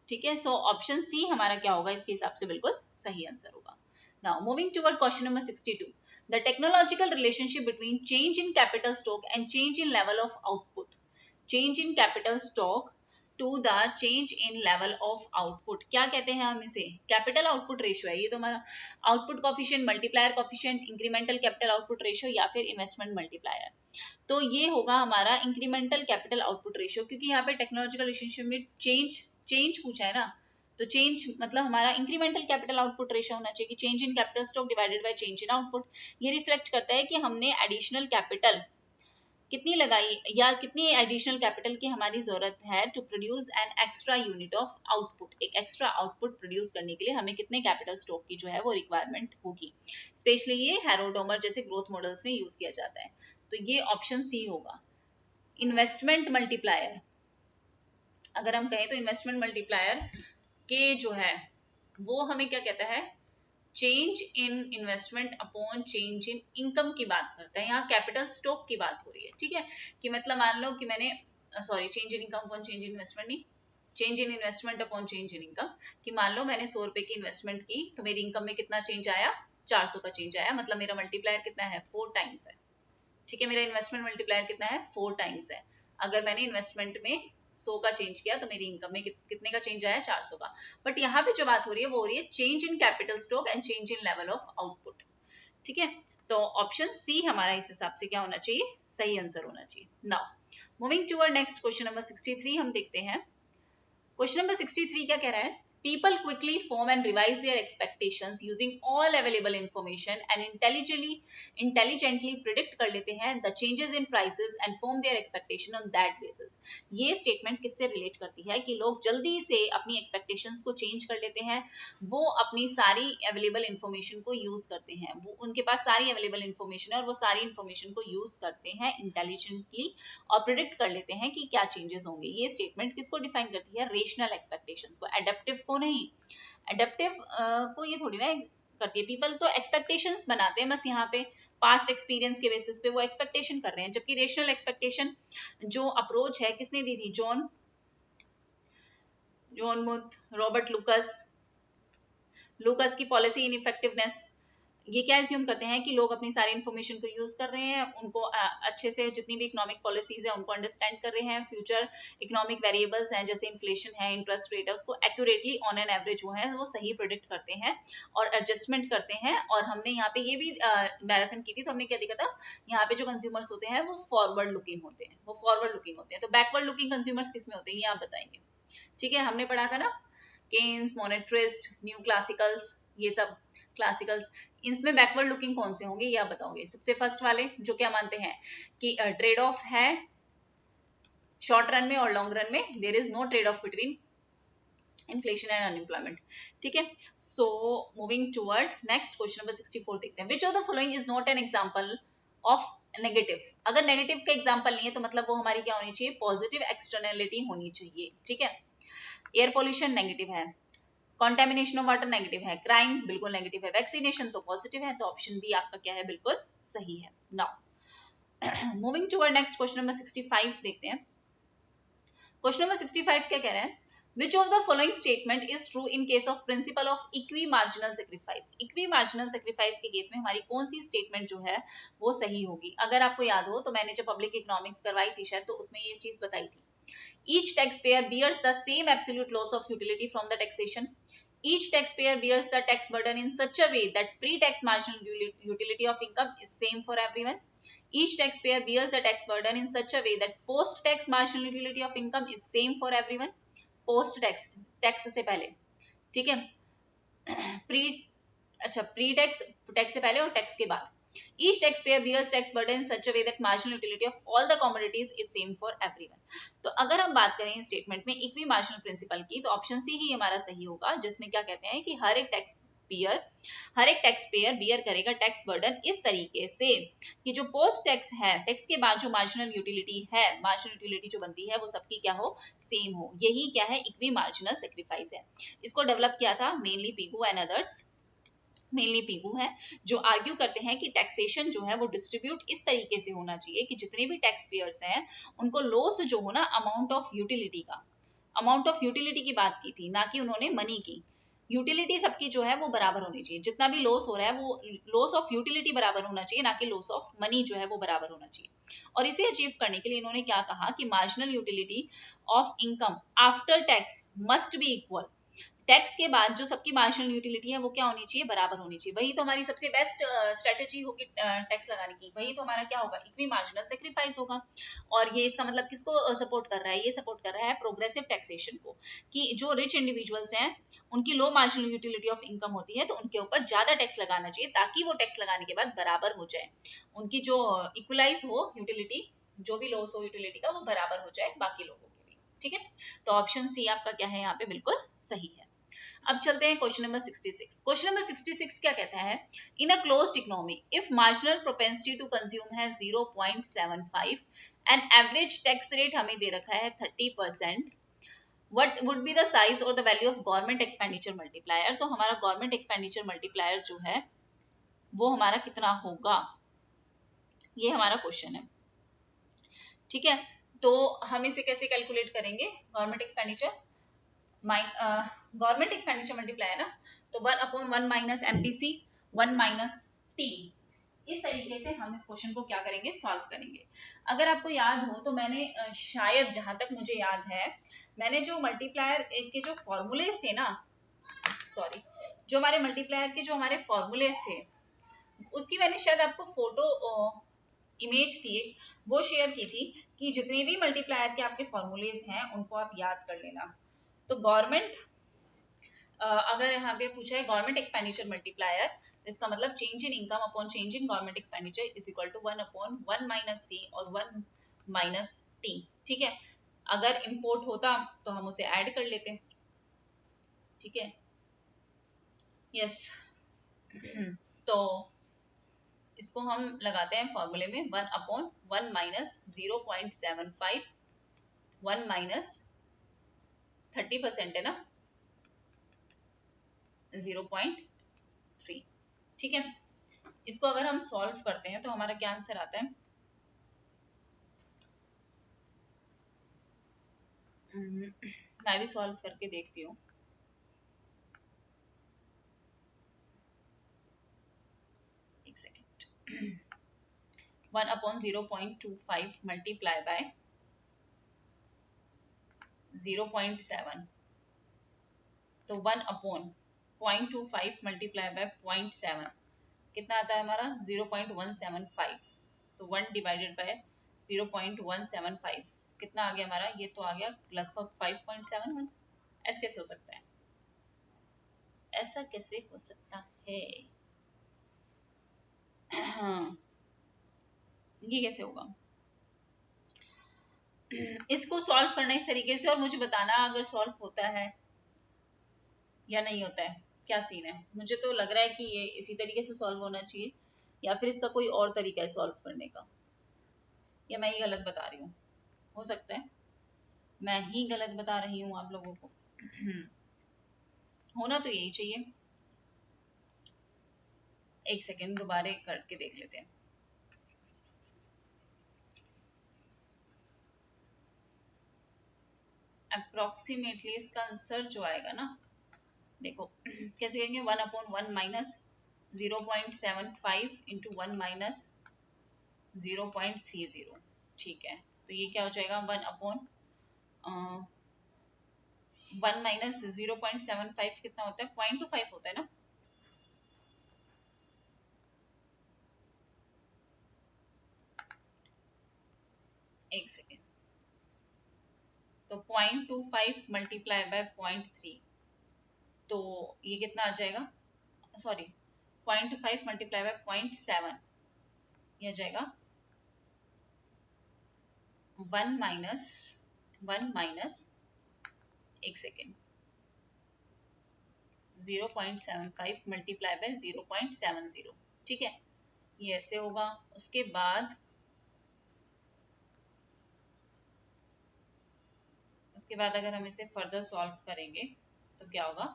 ठीक है, सो ऑप्शन सी हमारा क्या होगा, इसके हिसाब से बिल्कुल सही आंसर होगा। Now, moving toward question number 62, the technological relationship between change in capital stock and change in level of output. Change in capital stock to the change in level of output. क्या कहते हैं हम इसे, capital output ratio है ये तो हमारा, output coefficient, multiplier coefficient, incremental capital output ratio या फिर इन्वेस्टमेंट मल्टीप्लायर। तो ये होगा हमारा इंक्रीमेंटल कैपिटल आउटपुट रेशियो, क्योंकि यहाँ पे टेक्नोलॉजिकल रिलेशनशिप में चेंज पूछा है ना, तो चेंज मतलब हमारा इंक्रीमेंटल कैपिटल आउटपुट रेशियो होना चाहिए कि change in capital stock divided by change in output. ये रिफ्लेक्ट करता है कि हमने एडिशनल कैपिटल कितनी लगाई या कितनी एडिशनल कैपिटल की हमारी जरूरत है to produce an extra unit of output, एक एक्स्ट्रा आउटपुट प्रोड्यूस करने के लिए हमें कितने कैपिटल स्टॉक की जो है वो रिक्वायरमेंट होगी। स्पेशली ये हैरोडोमर जैसे ग्रोथ मॉडल्स में यूज किया जाता है, तो ये ऑप्शन सी होगा। इन्वेस्टमेंट मल्टीप्लायर, अगर हम कहें तो इन्वेस्टमेंट मल्टीप्लायर के जो है वो हमें क्या कहता है, change in investment upon change in income की बात करता है। यहाँ कैपिटल स्टॉक की बात हो रही है, ठीक है, कि मतलब मान लो कि मैंने sorry change in income upon change in investment नहीं, change in investment upon change in income, कि मान लो मैंने 100 रुपए की इन्वेस्टमेंट की तो मेरी इनकम में कितना चेंज आया, 400 का चेंज आया, मतलब मेरा मल्टीप्लायर कितना है, 4 टाइम्स है। ठीक है, मेरा इन्वेस्टमेंट मल्टीप्लायर कितना है, 4 टाइम्स है। अगर मैंने इन्वेस्टमेंट में 100 का चेंज किया तो मेरी इनकम में कितने का चेंज आया, 400 का। बट यहाँ पे जो बात हो रही है वो हो रही है change in capital stock and change in level of output. ठीक है, तो ऑप्शन सी हमारा इस हिसाब से क्या होना चाहिए, सही आंसर होना चाहिए। Now moving toward next question number 63 हम देखते हैं। क्वेश्चन नंबर 63 क्या कह रहा है, People quickly form and revise their expectations using all available information and intelligently predict कर लेते हैं the changes in prices and form their expectation on that basis. ये statement किससे relate करती है कि लोग जल्दी से अपनी expectations को change कर लेते हैं, वो अपनी सारी available information को use करते हैं, वो उनके पास सारी available information है और वो सारी information को use करते हैं intelligently और predict कर लेते हैं कि क्या changes होंगे. ये statement किसको define करती है? Rational expectations को, adaptive को नहीं. एडेप्टिव को ये थोड़ी ना करती है. पीपल तो एक्सपेक्टेशंस बनाते हैं बस यहाँ पे पास्ट एक्सपीरियंस के बेसिस पे वो एक्सपेक्टेशन कर रहे हैं, जबकि रेशनल एक्सपेक्टेशन जो अप्रोच है किसने दी थी? जॉन मुथ, रॉबर्ट लुकस की पॉलिसी इनइफेक्टिवनेस. ये क्या एज्यूम करते हैं कि लोग अपनी सारी इंफॉर्मेशन को यूज कर रहे हैं, उनको अच्छे से जितनी भी इकोनॉमिक पॉलिसीज है उनको अंडरस्टैंड कर रहे हैं, फ्यूचर इकोनॉमिक वेरिएबल्स हैं जैसे इन्फ्लेशन है, इंटरेस्ट रेट है, उसको एक्यूरेटली ऑन एन एवरेज जो है वो सही प्रेडिक्ट करते हैं और एडजस्टमेंट करते हैं. और हमने यहाँ पे ये भी मैराथन की थी तो हमने क्या देखा था, यहाँ पे जो कंज्यूमर्स होते हैं वो फॉरवर्ड लुकिंग होते हैं, तो बैकवर्ड लुकिंग कंज्यूमर्स किस में होते हैं ये आप बताएंगे. ठीक है, हमने पढ़ा था ना केन्स, मोनेट्रिस्ट, न्यू क्लासिकल्स, ये सब क्लासिकल्स. इसमें बैकवर्ड लुकिंग कौन से होंगे ये आप बताओगे. सबसे फर्स्ट वाले जो क्या मानते हैं कि ट्रेड ऑफ है शॉर्ट रन में और लॉन्ग रन में, there is no trade off between inflation and unemployment. ठीक है, so moving toward next question number 64 देखते हैं. Which of the following is not an example of negative. अगर negative का एग्जांपल नहीं है तो मतलब वो हमारी क्या होनी चाहिए? पॉजिटिव एक्सटर्नलिटी होनी चाहिए. ठीक है, एयर पोल्यूशन नेगेटिव है, कॉन्टेमिनेशन ऑफ वाटर नेगेटिव है, क्राइम बिल्कुल नेगेटिव है, वैक्सीनेशन तो पॉजिटिव है, तो ऑप्शन बी आपका क्या है? बिल्कुल सही है. Now moving to next question number 65 देखते हैं. क्वेश्चन नंबर 65 क्या कह रहा है? Which of the following statement is true in case of principle of equi-marginal sacrifice? Equi-marginal sacrifice के केस में हमारी कौन सी स्टेटमेंट जो है वो सही होगी? अगर आपको याद हो तो मैंने जब पब्लिक इकोनॉमिक्स करवाई थी शायद, तो उसमें ये चीज बताई थी. Each taxpayer bears the same absolute loss of utility from the taxation. Each taxpayer bears the tax burden in such a way that pre-tax marginal utility of income is same for everyone. Each taxpayer bears the tax burden in such a way that post-tax marginal utility of income is same for everyone. Post tax से पहले, ठीक है, pre tax से पहले और tax के बाद. Each taxpayer bears tax burden in such a way that marginal utility of all the commodities is same for everyone. तो अगर हम बात करें स्टेटमेंट में इक्वी मार्जिनल प्रिंसिपल की, तो ऑप्शन सी ही हमारा सही होगा, जिसमें क्या कहते हैं कि हर एक टैक्स पेयर बियर करेगा टैक्स बर्डन इस तरीके से कि जो पोस्ट टैक्स है, टैक्स के बाद जो मार्जिनल यूटिलिटी है, मार्जिनल यूटिलिटी जो बनती है वो सबकी क्या हो? सेम हो. यही क्या है? इक्वी मार्जिनल सेक्रीफाइस है. इसको डेवलप किया था mainly Pigou and others. Mainly Pigou है जो आर्ग्यू करते हैं कि टैक्सेशन जो है वो डिस्ट्रीब्यूट इस तरीके से होना चाहिए कि जितने भी टैक्स पेयर्स हैं उनको लॉस जो हो ना अमाउंट ऑफ यूटिलिटी की बात की थी, ना कि उन्होंने मनी की. यूटिलिटी सबकी जो है वो बराबर होनी चाहिए, जितना भी लॉस हो रहा है वो लॉस ऑफ यूटिलिटी बराबर होना चाहिए, ना कि लॉस ऑफ मनी जो है वो बराबर होना चाहिए. और इसे अचीव करने के लिए इन्होंने क्या कहा कि marginal utility of income after tax must be equal. Tax के बाद जो सबकी मार्जिनल यूटिलिटी है वो क्या होनी चाहिए? बराबर होनी चाहिए. वही तो हमारी सबसे बेस्ट स्ट्रेटेजी होगी टैक्स लगाने की. वही तो हमारा क्या होगा? इक्वी मार्जिनल सेक्रीफाइस होगा. और ये इसका मतलब किसको सपोर्ट कर रहा है? ये सपोर्ट कर रहा है प्रोग्रेसिव टैक्सेशन को, कि जो रिच इंडिविजुअल्स हैं उनकी लो मार्जिनल यूटिलिटी ऑफ इनकम होती है तो उनके ऊपर ज्यादा टैक्स लगाना चाहिए ताकि वो टैक्स लगाने के बाद बराबर हो जाए, उनकी जो इक्वलाइज हो यूटिलिटी, जो भी लॉस हो यूटिलिटी का वो बराबर हो जाए बाकी लोगों के भी. ठीक है, तो ऑप्शन सी आपका क्या है? यहाँ पे बिल्कुल सही है. अब चलते हैं क्वेश्चन नंबर 66. क्वेश्चन नंबर 66 क्या कहता है? In a closed economy if marginal propensity to consume है 0.75 एंड एवरेज टैक्स रेट हमें दे रखा है 30%, what would be the size और the value of government expenditure multiplier. तो हमारा गवर्नमेंट एक्सपेंडिचर मल्टीप्लायर जो है वो हमारा कितना होगा, ये हमारा क्वेश्चन है. ठीक है, तो हम इसे कैसे कैलकुलेट करेंगे? गवर्नमेंट एक्सपेंडिचर मल्टीप्लायर ना, तो 1/1 माइनस एमपीसी 1 माइनस टी. इस तरीके से हम इस क्वेश्चन को क्या करेंगे? सॉल्व करेंगे. अगर आपको याद हो तो मैंने शायद, जहां तक मुझे याद है, मैंने जो मल्टीप्लायर के जो फॉर्मूलेज थे ना, सॉरी, जो हमारे मल्टीप्लायर के जो हमारे फॉर्मूलेज थे उसकी मैंने शायद आपको फोटो इमेज थी वो शेयर की थी कि जितने भी मल्टीप्लायर के आपके फॉर्मूलेज हैं उनको आप याद कर लेना. तो गवर्नमेंट अगर यहाँ पे पूछा है गवर्नमेंट एक्सपेंडिचर मल्टीप्लायर, तो इसका मतलब change in income upon change in government expenditure is equal to 1/1 minus C और 1 माइनस टी। ठीक है, अगर इंपोर्ट होता तो हम उसे ऐड कर लेते। ठीक है, यस। तो इसको हम लगाते हैं फॉर्मूले में 1/1 माइनस 0.75, 1 माइनस 30% है ना, 0.3। ठीक है, इसको अगर हम सॉल्व करते हैं तो हमारा क्या आंसर आता है, मैं भी सॉल्व करके देखती हूँ। एक सेकेंड। 1/0.25 मल्टीप्लाई बाय 0.7, तो 1/0.25 मल्टीप्लाई बाय 0.7 कितना आता है हमारा 0.175, तो 1 डिवाइडेड बाय 0.175 कितना आ गया हमारा, ये तो आ गया लगभग 5.71। ऐसा कैसे हो सकता है, ऐसा कैसे हो सकता है? हाँ, ये कैसे होगा? इसको सॉल्व करना इस तरीके से और मुझे बताना अगर सॉल्व होता है या नहीं होता है, क्या सीन है। मुझे तो लग रहा है कि ये इसी तरीके से सॉल्व होना चाहिए, या फिर इसका कोई और तरीका है सॉल्व करने का, या मैं ही गलत बता रही हूँ। हो सकता है मैं ही गलत बता रही हूँ आप लोगों को। होना तो यही चाहिए। एक सेकेंड, दोबारा करके देख लेते हैं। अप्रोक्सीमेटली इसका आंसर जो आएगा ना, देखो कैसे करेंगे, 1/1 माइनस 0.75 इंटू 1 माइनस 0.30। ठीक है, तो ये क्या हो जाएगा, 1 माइनस 0.75 कितना होता है, 0.25 होता है ना। एक सेकेंड, तो 0.25 मल्टीप्लाई बाय 0.3, तो ये कितना आ जाएगा, सॉरी 0.5 मल्टीप्लाई बाय 0.7, ये आ जाएगा 1 माइनस एक सेकेंड 0.75 मल्टीप्लाई बाय 0.70। ठीक है, ये ऐसे होगा। उसके बाद अगर हम इसे फर्दर सॉल्व करेंगे तो क्या होगा,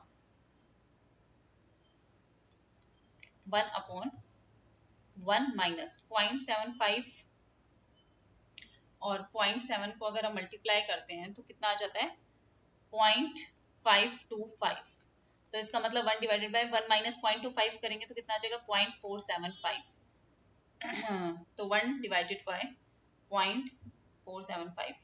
1/1 माइनस 0.75 और 0.7 को अगर हम मल्टीप्लाई करते हैं तो कितना आ जाता है, 0.525। तो इसका मतलब 1 डिवाइडेड बाय 1 माइनस 0.25 करेंगे तो कितना आ जाएगा 0.475। तो 1 डिवाइडेड बाय 0.475,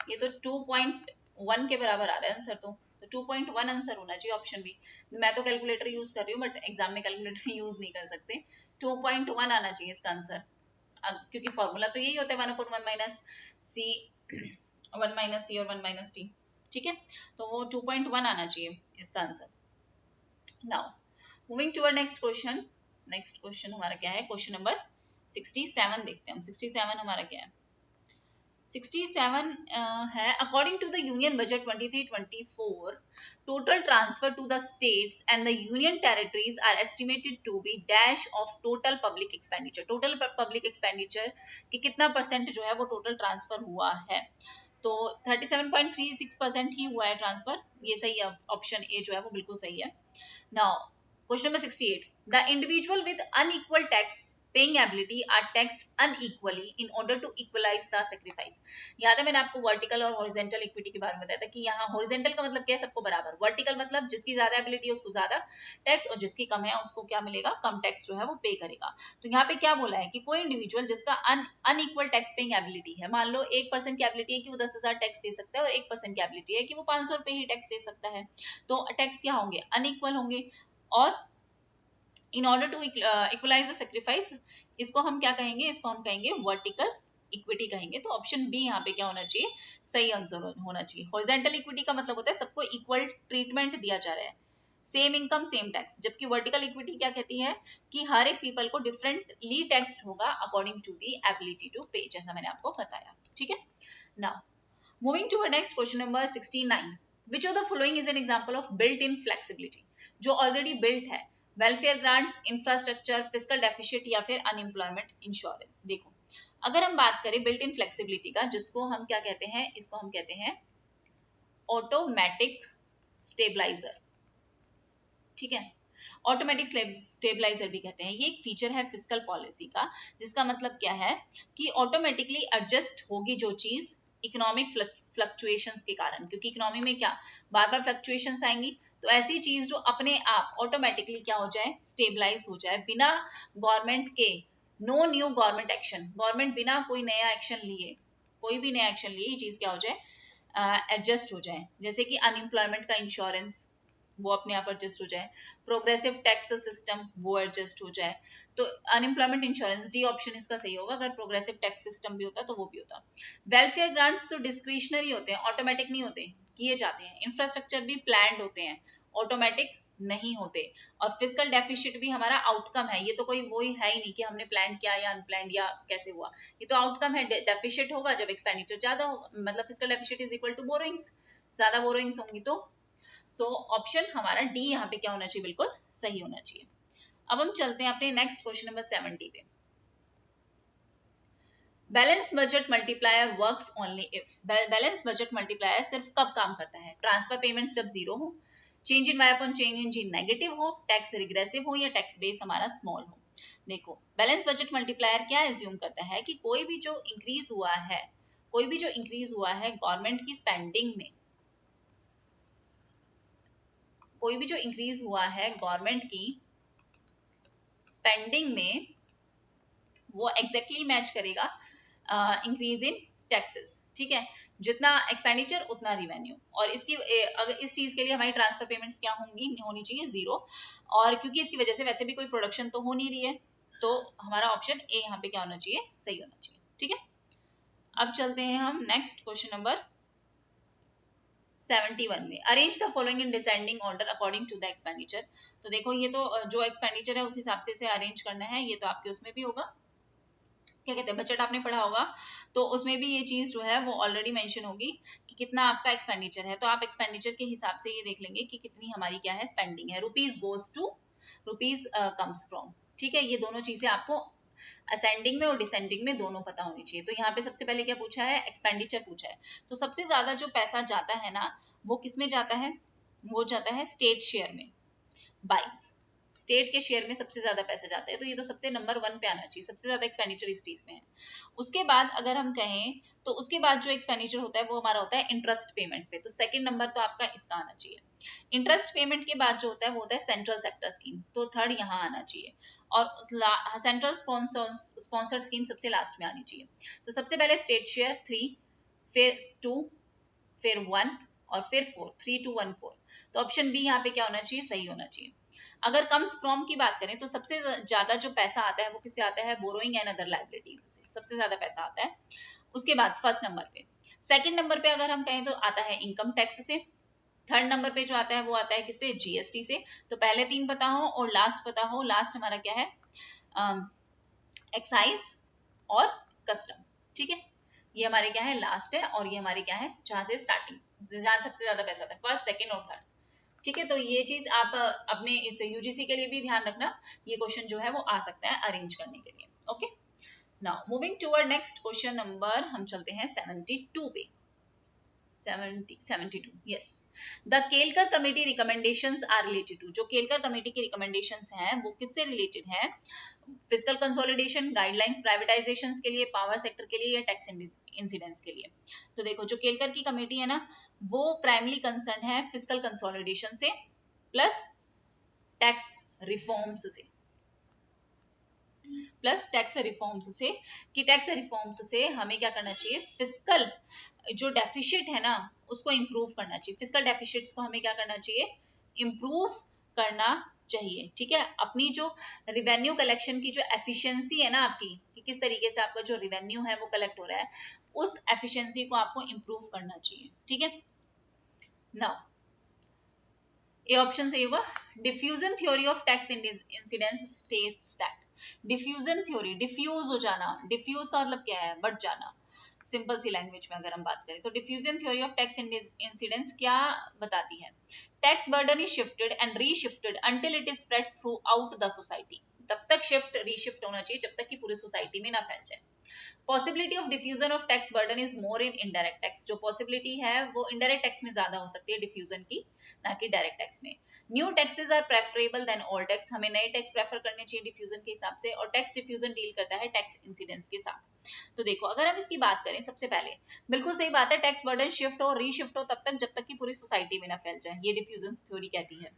ये तो 2.1 के बराबर आ रहा है आंसर। तो 2.1 आंसर होना चाहिए ऑप्शन बी। मैं तो कैलकुलेटर यूज कर रही हूँ, बट एग्जाम में कैलकुलेटर यूज नहीं कर सकते। 2.1 आना चाहिए इसका आंसर, क्योंकि फॉर्मूला तो यही होता है 1/1 माइनस सी, 1 माइनस सी और 1 माइनस टी। ठीक है, तो वो 2.1 आना चाहिए इसका answer. Now moving to next question. Next question हमारा क्या है, क्वेश्चन नंबर 67 देखते हैं हम। 67 हमारा क्या है, 67 है, according to the union budget 23-24 total transfer to the states and the union territories are estimated to be dash of total public expenditure। total public expenditure कि कितना परसेंट जो है वो टोटल ट्रांसफर हुआ है, तो 37.36% ही हुआ है ट्रांसफर। ये सही है, ऑप्शन ए जो है वो बिल्कुल सही है। नाउ question number 68, the individual with unequal tax paying ability are taxed unequally in order to equalize the sacrifice। याद है मैंने आपको वर्टिकल और हॉरिजेंटल इक्विटी के बारे में बताया था कि यहाँ हॉरिजेंटल का मतलब क्या है, सबको बराबर। वर्टिकल मतलब जिसकी ज्यादा एबिलिटी है उसको ज्यादा टैक्स, और जिसकी कम है उसको क्या मिलेगा, कम टैक्स जो है वो पे करेगा। तो यहाँ पे क्या बोला है कि कोई इंडिविजुअल जिसका अनइक्वल टैक्स पेइंग एबिलिटी है, मान लो 1% की एबिलिटी है कि वो 10,000 टैक्स दे सकता है, और 1% की एबिलिटी है कि वो 500 रुपए ही टैक्स दे सकता है, तो टैक्स क्या होंगे, अनइक्वल होंगे। और in order to equalize the sacrifice, इसको हम क्या कहेंगे, इसको हम कहेंगे वर्टिकल इक्विटी कहेंगे। तो ऑप्शन बी यहाँ पे क्या होना चाहिए, सही आंसर होना चाहिए। हॉरिजॉन्टल इक्विटी का मतलब होता है सबको इक्वल ट्रीटमेंट दिया जा रहा है, सेम इनकम सेम टैक्स, जबकि वर्टिकल इक्विटी क्या कहती है कि हर एक पीपल को डिफरेंटली टैक्स्ड होगा according to the ability to pay, जैसा मैंने आपको बताया, ठीक है। Now moving to next question number 69, which of the following is an example of built in flexibility, जो ऑलरेडी बिल्ट है, welfare grants, infrastructure, fiscal deficit या फिर अनएम्प्लॉयमेंट इंश्योरेंस। देखो अगर हम बात करें बिल्ट इन फ्लेक्सिबिलिटी का, जिसको हम क्या कहते हैं, इसको हम कहते हैं ऑटोमेटिक स्टेबलाइजर, ठीक है, ऑटोमेटिक स्टेबलाइजर भी कहते हैं। ये एक फीचर है फिस्कल पॉलिसी का, जिसका मतलब क्या है कि ऑटोमेटिकली एडजस्ट होगी जो चीज इकोनॉमिक फ्लक्चुएशंस के कारण, क्योंकि इकोनॉमी में क्या बार बार फ्लक्चुएशंस आएंगी, तो ऐसी चीज जो अपने आप ऑटोमेटिकली क्या हो जाए, स्टेबलाइज हो जाए, बिना गवर्नमेंट के, no new government action, government बिना कोई नया एक्शन लिए, कोई भी नया एक्शन लिए, ये चीज क्या हो जाए, एडजस्ट हो जाए। जैसे कि अनएम्प्लॉयमेंट का इंश्योरेंस वो अपने आप एडजस्ट हो जाए, प्रोग्रेसिव टैक्स सिस्टम वो एडजस्ट हो जाए, तो अनएम्प्लॉयमेंट इंश्योरेंस डी ऑप्शन इसका सही होगा। अगर प्रोग्रेसिव टैक्स सिस्टम भी होता तो वो भी होता। वेलफेयर ग्रांट्स तो डिस्क्रिशनरी होते हैं, ऑटोमेटिक नहीं होते, किए जाते हैं। इंफ्रास्ट्रक्चर भी प्लान्ड होते हैं, ऑटोमेटिक नहीं होते। और फिस्कल डेफिसिट भी हमारा आउटकम है, ये तो कोई वो ही है ही नहीं कि हमने प्लान किया या अनप्लान या कैसे हुआ, ये तो आउटकम है। डेफिसिट होगा जब एक्सपेंडिचर ज्यादा होगा, मतलब fiscal deficit is equal to borrowings, ज्यादा बोरोइंग्स होंगी तो सो ऑप्शन हमारा डी यहाँ पे क्या होना चाहिए, बिल्कुल सही होना चाहिए। अब हम चलते हैं अपने नेक्स्ट क्वेश्चन नंबर 70 पे। Balance budget multiplier works only if, balance budget multiplier सिर्फ कब काम करता है, ट्रांसफर पेमेंट्स जब जीरो हो, change in Y upon change in G negative हो, टैक्स रिग्रेसिव हो या टैक्स बेस हमारा स्मॉल हो। देखो बैलेंस बजट मल्टीप्लायर क्या एज्यूम करता है कि कोई भी जो इंक्रीज हुआ है, कोई भी जो इंक्रीज हुआ है गवर्नमेंट की स्पेंडिंग में, कोई भी जो इंक्रीज हुआ है गवर्नमेंट की स्पेंडिंग में, वो एग्जैक्टली मैच करेगा इंक्रीज इन टैक्सेस, ठीक है, जितना एक्सपेंडिचर उतना रिवेन्यू। और इसकी अगर इस चीज के लिए हमारी ट्रांसफर पेमेंट्स क्या होनी चाहिए, जीरो। और क्योंकि इसकी वजह से वैसे भी कोई प्रोडक्शन तो हो नहीं रही है, तो हमारा ऑप्शन ए यहाँ पे क्या होना चाहिए, सही होना चाहिए, ठीक है। अब चलते हैं हम नेक्स्ट क्वेश्चन नंबर 71 में। Arrange the following in descending order according to the expenditure. तो देखो ये तो जो एक्सपेंडिचर है उस हिसाब से इसे अरेंज करना है, ये तो आपके उसमें भी होगा, क्या कहते हैं, बजट आपने पढ़ा होगा, तो उसमें भी ये चीज जो है वो ऑलरेडी मेंशन होगी कि कितना आपका एक्सपेंडिचर है। तो आप एक्सपेंडिचर के हिसाब से ये देख लेंगे कि कितनी हमारी क्या है स्पेंडिंग है, rupees goes to, rupees comes from, ठीक है। ये दोनों चीजें आपको असेंडिंग में और डिसेंडिंग में दोनों पता होनी चाहिए। तो यहाँ पे सबसे पहले क्या पूछा है, एक्सपेंडिचर पूछा है। तो सबसे ज्यादा जो पैसा जाता है ना, वो किस में जाता है, वो जाता है स्टेट शेयर में, 22 स्टेट के शेयर में सबसे ज्यादा पैसा जाता है। तो ये तो सबसे नंबर 1 पे आना चाहिए, सबसे ज्यादा एक्सपेंडिचर इस चीज में है। उसके बाद अगर हम कहें तो उसके बाद जो एक्सपेंडिचर होता है वो हमारा होता है इंटरेस्ट पेमेंट पे, तो सेकंड नंबर तो आपका इसका आना चाहिए। इंटरेस्ट पेमेंट के बाद जो होता है वो होता है सेंट्रल सेक्टर स्कीम, तो थर्ड यहाँ आना चाहिए। और सेंट्रल स्पॉन्सर्ड स्कीम सबसे लास्ट में आनी चाहिए। तो सबसे पहले स्टेट शेयर 3, फिर 2, फिर 1 और फिर 4, 3 2 1 4। तो ऑप्शन बी यहाँ पे क्या होना चाहिए, सही होना चाहिए। अगर कम्स फ्रॉम की बात करें तो सबसे ज्यादा जो पैसा आता है वो किससे आता है, बोरोइंग एंड अदर लायबिलिटीज से सबसे ज्यादा पैसा आता है। उसके बाद फर्स्ट नंबर पे, सेकंड नंबर पे अगर हम कहें तो आता है इनकम टैक्स से, थर्ड नंबर पे जो आता है वो आता है किससे, जीएसटी से। तो पहले 3 पता हो और लास्ट पता हो, लास्ट हमारा क्या है, एक्साइज और कस्टम, ठीक है। ये हमारे क्या है, लास्ट है, और ये हमारे क्या है, जहां से स्टार्टिंग, जहां सबसे ज्यादा पैसा आता है, फर्स्ट सेकंड और थर्ड, ठीक है। तो ये चीज आप अपने इस यूजीसी के लिए भी ध्यान रखना, ये क्वेश्चन जो है वो आ सकता है अरेंज करने के लिए। Okay, now moving toward next question number, हम चलते हैं 72 पे। 72 yes, the Kelkar committee recommendations are related to, जो केलकर कमेटी की रिकमेंडेशंस हैं वो किससे रिलेटेड है, फिस्कल कंसोलिडेशन, गाइडलाइंस प्राइवेटाइजेशन के लिए, पावर सेक्टर के लिए या टैक्स इंसिडेंट्स के लिए। तो देखो जो केलकर की कमेटी है ना, वो प्राइमरी कंसर्न है फिस्कल कंसोलिडेशन से प्लस टैक्स रिफॉर्म्स से, प्लस टैक्स रिफॉर्म्स से, कि टैक्स रिफॉर्म्स से हमें क्या करना चाहिए, फिस्कल जो डेफिशिट है ना उसको इंप्रूव करना चाहिए। फिस्कल डेफिशिट्स को हमें क्या करना चाहिए, इंप्रूव करना चाहिए, ठीक है। अपनी जो रिवेन्यू कलेक्शन की जो एफिशिएंसी है ना आपकी, कि किस तरीके से आपका जो रिवेन्यू है वो कलेक्ट हो रहा है, उस एफिशिएंसी को आपको इंप्रूव करना चाहिए, ठीक है। नाउ ए ऑप्शन सही होगा। Diffusion theory of tax incidence states that, diffusion theory, diffuse हो जाना, डिफ्यूज का मतलब क्या है, बढ़ जाना, सिंपल सी लैंग्वेज में अगर हम बात करें तो diffusion theory of tax incidence क्या बताती है, tax burden is shifted and reshifted until it is spread throughout the society, तब तक शिफ्ट रीशिफ्ट होना चाहिए जब तक कि पूरी सोसाइटी में ना फैल जाए। Possibility of diffusion of tax burden is more in indirect tax, जो पॉसिबिलिटी है वो इनडायरेक्ट टैक्स में ज्यादा हो सकती है डिफ्यूजन की, ना कि डायरेक्ट टैक्स में। New taxes are preferable than old tax, हमें नए टैक्स प्रेफर करने चाहिए डिफ्यूजन के हिसाब से, और टैक्स डिफ्यूजन डील करता है टैक्स इंसिडेंस के साथ। तो देखो अगर हम इसकी बात करें, सबसे पहले बिल्कुल सही बात है, टैक्स बर्डन शिफ्ट हो रीशिफ्ट हो तब तक जब तक कि पूरी सोसाइटी में ना फैल जाए, ये डिफ्यूजन थ्योरी कहती है।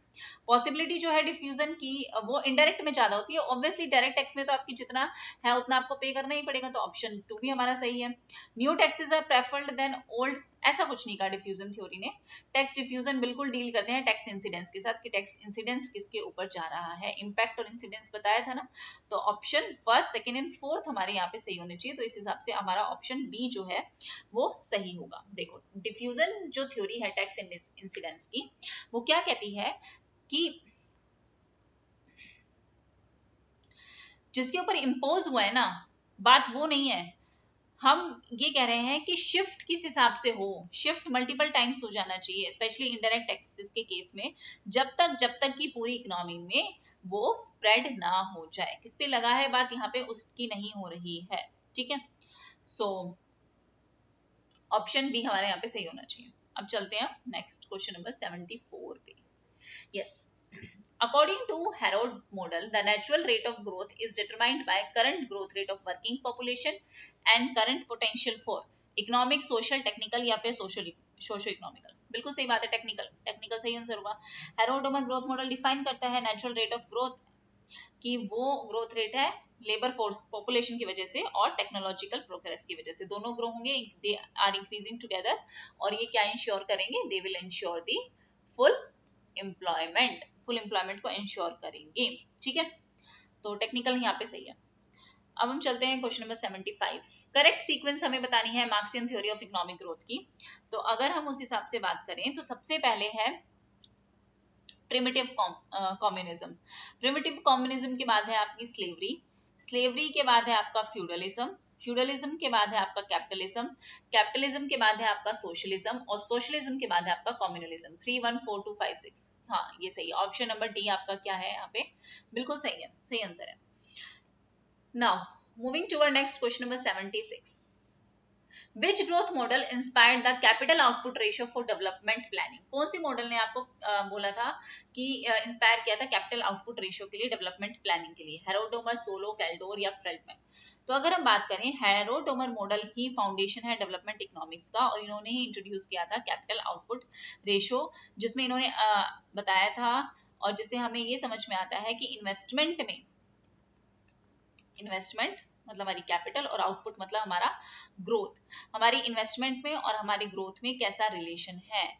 पॉसिबिलिटी जो है डिफ्यूजन की वो इनडायरेक्ट में ज्यादा होती है, ऑब्वियसली डायरेक्ट टैक्स में तो आपकी जितना है उतना आपको पे करना ही पड़ेगा, तो ऑप्शन 2 भी हमारा सही है। New taxes are preferred than old, ऐसा कुछ नहीं कहा डिफ्यूजन थ्योरी ने, टैक्स डिफ्यूजन बिल्कुल डील करते हैं टैक्स इंसिडेंस के साथ कि टैक्स इंसिडेंस किसके ऊपर जा रहा है, इंपैक्ट और इंसिडेंस बताया था ना, तो option first second and fourth हमारे यहाँ पे सही होने चाहिए, तो इस हिसाब से हमारा ऑप्शन बी जो है वो सही होगा। देखो डिफ्यूजन जो थ्योरी है टैक्स इंसिडेंस की, वो क्या कहती है कि जिसके ऊपर इम्पोज हुआ है ना, बात वो नहीं है, हम ये कह रहे हैं कि शिफ्ट किस हिसाब से हो, शिफ्ट मल्टीपल टाइम्स हो जाना चाहिए, स्पेशली इनडायरेक्ट टैक्सेस के केस में, जब तक की पूरी इकोनॉमी में वो स्प्रेड ना हो जाए। किस पे लगा है बात, यहाँ पे उसकी नहीं हो रही है, ठीक है। सो ऑप्शन बी हमारे यहाँ पे सही होना चाहिए। अब चलते हैं नेक्स्ट क्वेश्चन नंबर 74 पे। Yes, according to Harrod model, the natural rate of growth is determined by current growth rate of working population and current potential for economic, social, technical या फिर सोशो इकोनॉमिकल। बिल्कुल सही बात है, technical सही answer होगा। Herod growth model define करता है नेचुरल रेट ऑफ ग्रोथ कि वो ग्रोथ रेट है लेबर फोर्स पॉपुलेशन की वजह से और टेक्नोलॉजिकल प्रोग्रेस की वजह से, दोनों ग्रो होंगे, दे आर इंक्रीजिंग टुगेदर, और ये क्या इंश्योर करेंगे, they will ensure the full employment, full employment को इंश्योर करेंगे, ठीक है। तो टेक्निकल यहाँ पे सही है। अब हम चलते हैं क्वेश्चन नंबर 75। करेक्ट सीक्वेंस हमें बतानी है Marxian theory of economic growth की, तो अगर हम उस हिसाब से बात करें तो सबसे पहले है प्रिमिटिव कम्युनिज्म, प्रिमिटिव कम्युनिज्म के बाद है आपकी स्लेवरी, स्लेवरी के बाद है आपका फ्यूडलिज्म, फ्यूडलिज्म के बाद है आपका कैपिटलिज्म, कैपिटलिज्म के बाद है आपका सोशलिज्म, और सोशलिज्म के बाद है आपका कम्युनलिज्म। 3 1 4 2 5 6, हाँ ये सही है, ऑप्शन नंबर डी आपका क्या है यहाँ पे, बिल्कुल सही है, सही आंसर है। Now moving to our next question number 76। Which growth model inspired the capital output ratio for development planning? कौन सी मॉडल ने आपको बोला था कि इंस्पायर किया था कैपिटल आउटपुट रेशियो के लिए डेवलपमेंट प्लानिंग के लिए, हेरोडोमर, सोलो, कैल्डोर या फ्रेडमैन? तो अगर हम बात करें, हेरोडोमर मॉडल ही फाउंडेशन है डेवलपमेंट इकोनॉमिक्स का, और इन्होंने ही इंट्रोड्यूस किया था कैपिटल आउटपुट रेशियो, जिसमें इन्होंने बताया था, और जिससे हमें ये समझ में आता है कि इन्वेस्टमेंट मतलब हमारी कैपिटल और आउटपुट मतलब हमारा ग्रोथ, हमारी इन्वेस्टमेंट में और हमारी ग्रोथ में कैसा रिलेशन है,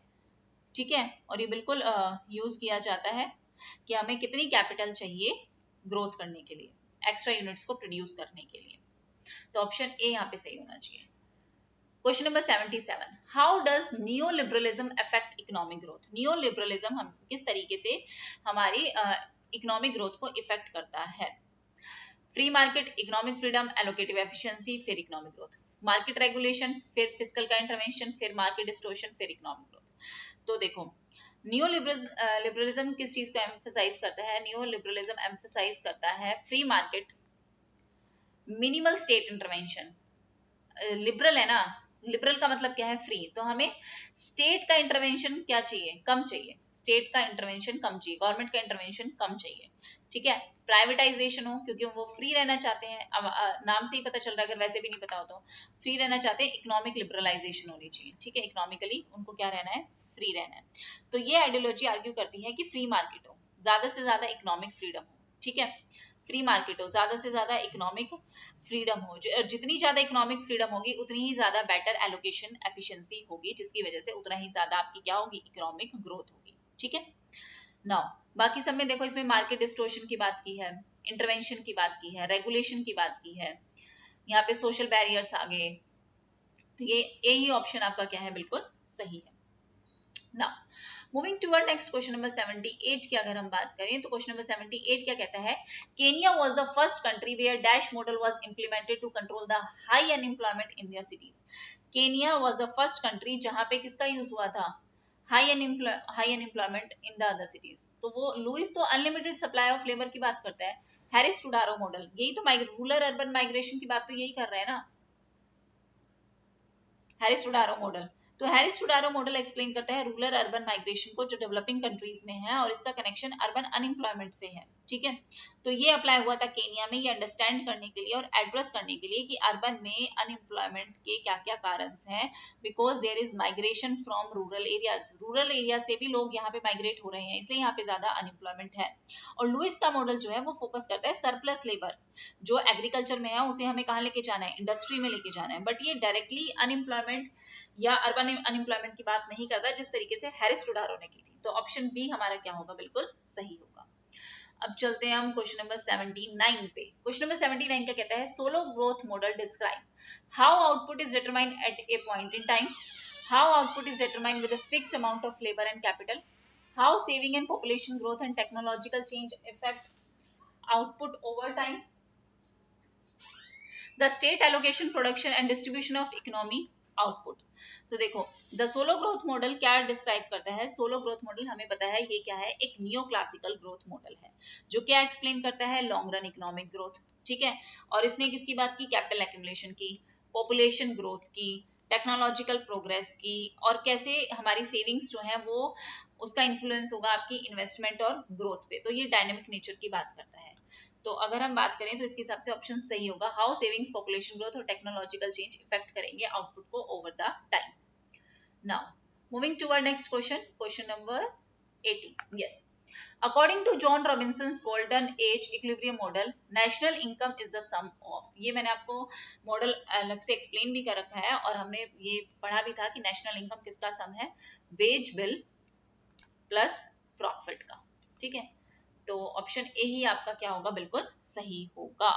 ठीक है। और ये बिल्कुल यूज किया जाता है कि हमें कितनी कैपिटल चाहिए ग्रोथ करने के लिए, एक्स्ट्रा यूनिट्स को प्रोड्यूस करने के लिए, तो ऑप्शन ए यहाँ पे सही होना चाहिए। Question number 77, how does neo liberalism affect economic growth? Neo liberalism हम किस तरीके से हमारी इकोनॉमिक ग्रोथ को इफेक्ट करता है? Free market, economic freedom, allocative efficiency, फिर इकोनॉमिक ग्रोथ, मार्केट रेगुलेशन, फिर फिस्कल का इंटरवेंशन, फिर मार्केट डिस्टोर्शन, फिर इकोनॉमिक ग्रोथ। तो देखो नियो लिबरलिज्म किस चीज को एम्फसाइज करता है, नियो लिबरलिज्म एम्फसाइज करता है free market, minimal state intervention. Liberal है ना, लिबरल का मतलब क्या है, फ्री, तो हमें स्टेट का इंटरवेंशन क्या चाहिए, कम चाहिए, स्टेट का इंटरवेंशन कम चाहिए, गवर्नमेंट का इंटरवेंशन कम चाहिए, ठीक है। प्राइवेटाइजेशन हो, क्योंकि वो फ्री रहना चाहते हैं, अब नाम से ही पता चल रहा है, अगर वैसे भी नहीं पता हो तो फ्री रहना चाहते हैं, इकोनॉमिक लिबरलाइजेशन होनी चाहिए, ठीक है, इकोनॉमिकली उनको क्या रहना है, फ्री रहना है। तो ये आइडियोलॉजी आर्ग्यू करती है कि फ्री मार्केट हो, ज्यादा से ज्यादा इकोनॉमिक फ्रीडम हो, ठीक है, फ्री मार्केट हो, ज्यादा से ज्यादा इकोनॉमिक फ्रीडम हो, जितनी ज्यादा इकोनॉमिक फ्रीडम होगी उतनी ही ज्यादा बेटर एलोकेशन एफिशिएंसी होगी, जिसकी वजह से उतना ही ज्यादा आपकी क्या होगी, इकोनॉमिक ग्रोथ होगी, ठीक है। नाउ बाकी सब में देखो, इसमें मार्केट डिस्टोर्शन की बात की है, इंटरवेंशन की बात की है, रेगुलेशन की बात की है, यहाँ पे सोशल बैरियर्स आ गए, तो ये ही ऑप्शन आपका क्या है, बिल्कुल सही है। Now moving toward next question number 78 की अगर हम बात करें तो क्वेश्चन नंबर 78 क्या कहता है, Kenya was the first country where dash model was implemented to control the high unemployment in their cities. Kenya was the first country जहां पे किसका यूज हुआ था, high unemployment in the other cities. तो वो लुइस तो unlimited supply of labour की बात करता है, हैरिस टुडारो मॉडल यही तो रूरल अर्बन माइग्रेशन की बात तो यही कर रहे हैं ना, हैरिस टुडारो मॉडल। तो हैरिस टुडारो मॉडल एक्सप्लेन करता है रूरल अर्बन माइग्रेशन को जो डेवलपिंग कंट्रीज में है और इसका कनेक्शन अर्बन अनएम्प्लॉयमेंट से है, ठीक है। तो ये अप्लाई हुआ था केनिया में, ये अंडरस्टैंड करने के लिए और एड्रेस करने के लिए कि अर्बन में अनएम्प्लॉयमेंट के क्या क्या कारण हैं, because there is migration from rural areas, rural area से भी लोग यहाँ पे माइग्रेट हो रहे हैं, इसलिए यहाँ पे ज्यादा अनएम्प्लॉयमेंट है। और लुइस का मॉडल जो है वो फोकस करता है सरप्लस लेबर जो एग्रीकल्चर में है उसे हमें कहाँ लेके जाना है, इंडस्ट्री में लेके जाना है, बट ये डायरेक्टली अनएम्प्लॉयमेंट या अर्बन अनएम्प्लॉयमेंट की बात नहीं करता जिस तरीके से हैरिस टुडारो ने की थी। तो ऑप्शन बी हमारा क्या होगा, बिल्कुल सही होगा। अब चलते हैं हम क्वेश्चन नंबर 79 पे। क्वेश्चन नंबर 79 क्या कहता है, Solow growth model describe how output is determined at a point in time, how output is determined with a fixed amount of labour and capital, how saving and population growth and technological change effect output over time, the state allocation production and distribution of economy output. तो देखो the Solow growth model क्या describe करता है, Solow growth model हमें पता है ये क्या है, एक नियो क्लासिकल ग्रोथ मॉडल है जो क्या एक्सप्लेन करता है, लॉन्ग रन इकोनॉमिक ग्रोथ, ठीक है। और इसने किसकी बात की, कैपिटल एक्यूमुलेशन की, पॉपुलेशन ग्रोथ की, टेक्नोलॉजिकल प्रोग्रेस की, और कैसे हमारी सेविंग्स जो है वो उसका इन्फ्लुएंस होगा आपकी इन्वेस्टमेंट और ग्रोथ पे। तो ये डायनेमिक नेचर की बात करता है। तो अगर हम बात करें तो इसके हिसाब से ऑप्शन सही होगा, हाउ सेविंग्स पॉपुलेशन ग्रोथ और टेक्नोलॉजिकल चेंज इफेक्ट करेंगे आउटपुट को over the time. Now moving toward next question, question number 80। Yes, according to Joan Robinson's golden age equilibrium model national income is the sum of, ये मैंने आपको model अलग से explain भी कर रखा है और हमने ये पढ़ा भी था कि नेशनल इनकम किसका सम है, वेज बिल प्लस प्रॉफिट का, ठीक है। तो ऑप्शन ए ही आपका क्या होगा, बिल्कुल सही होगा।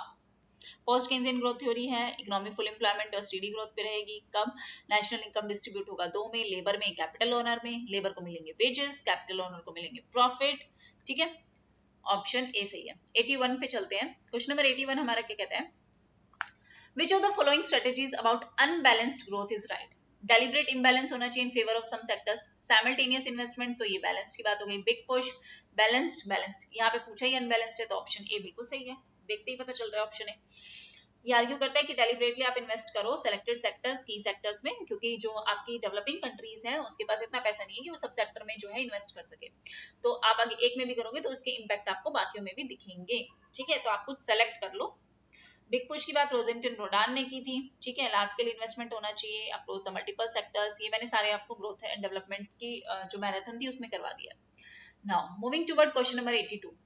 पोस्ट केन्सियन ग्रोथ थ्योरी है, इकोनॉमिक फुल एम्प्लॉयमेंट और स्टेडी ग्रोथ पे रहेगी, कब, नेशनल इनकम डिस्ट्रीब्यूट होगा दो में, लेबर में, कैपिटल ओनर में, लेबर को मिलेंगे वेजेस, कैपिटल ओनर को मिलेंगे प्रॉफिट, ठीक है। ऑप्शन ए सही है। 81 पे चलते हैं, क्वेश्चन नंबर 81 हमारा क्या कहता है, which of the following strategies about unbalanced growth is right, deliberate imbalance होना चाहिए in favour of some sectors, simultaneous investment, तो ये बैलेंस्ड की बात हो गई, बिग पुश, बैलेंस्ड यहाँ पे पूछा ही अनबैलेंस्ड है, तो ऑप्शन ए बिल्कुल सही है, देखते ही पता चल रहा है ऑप्शन ए। ये आर्ग्यू करता है कि डेलिब्रेटली आप इन्वेस्ट करो सेलेक्टेड सेक्टर्स, की सेक्टर्स में, क्योंकि जो आपकी डेवलपिंग कंट्रीज हैं उसके पास इतना पैसा नहीं है कि वो सब सेक्टर में जो है इन्वेस्ट कर सके, तो आप अगर एक में भी करोगे तो उसके इम्पैक्ट आपको बाकियों में भी दिखेंगे, ठीक है। तो आप कुछ सेलेक्ट कर लो। बिग पुश की बात रोजेंटन रोडान ने की थी, ठीक है, लार्ज स्केल इन्वेस्टमेंट होना चाहिए अक्रॉस द मल्टीपल सेक्टर्स, ये मैंने सारे आपको ग्रोथ एंड डेवलपमेंट की जो मैराथन थी उसमें करवा दिया। Now moving toward question number 82।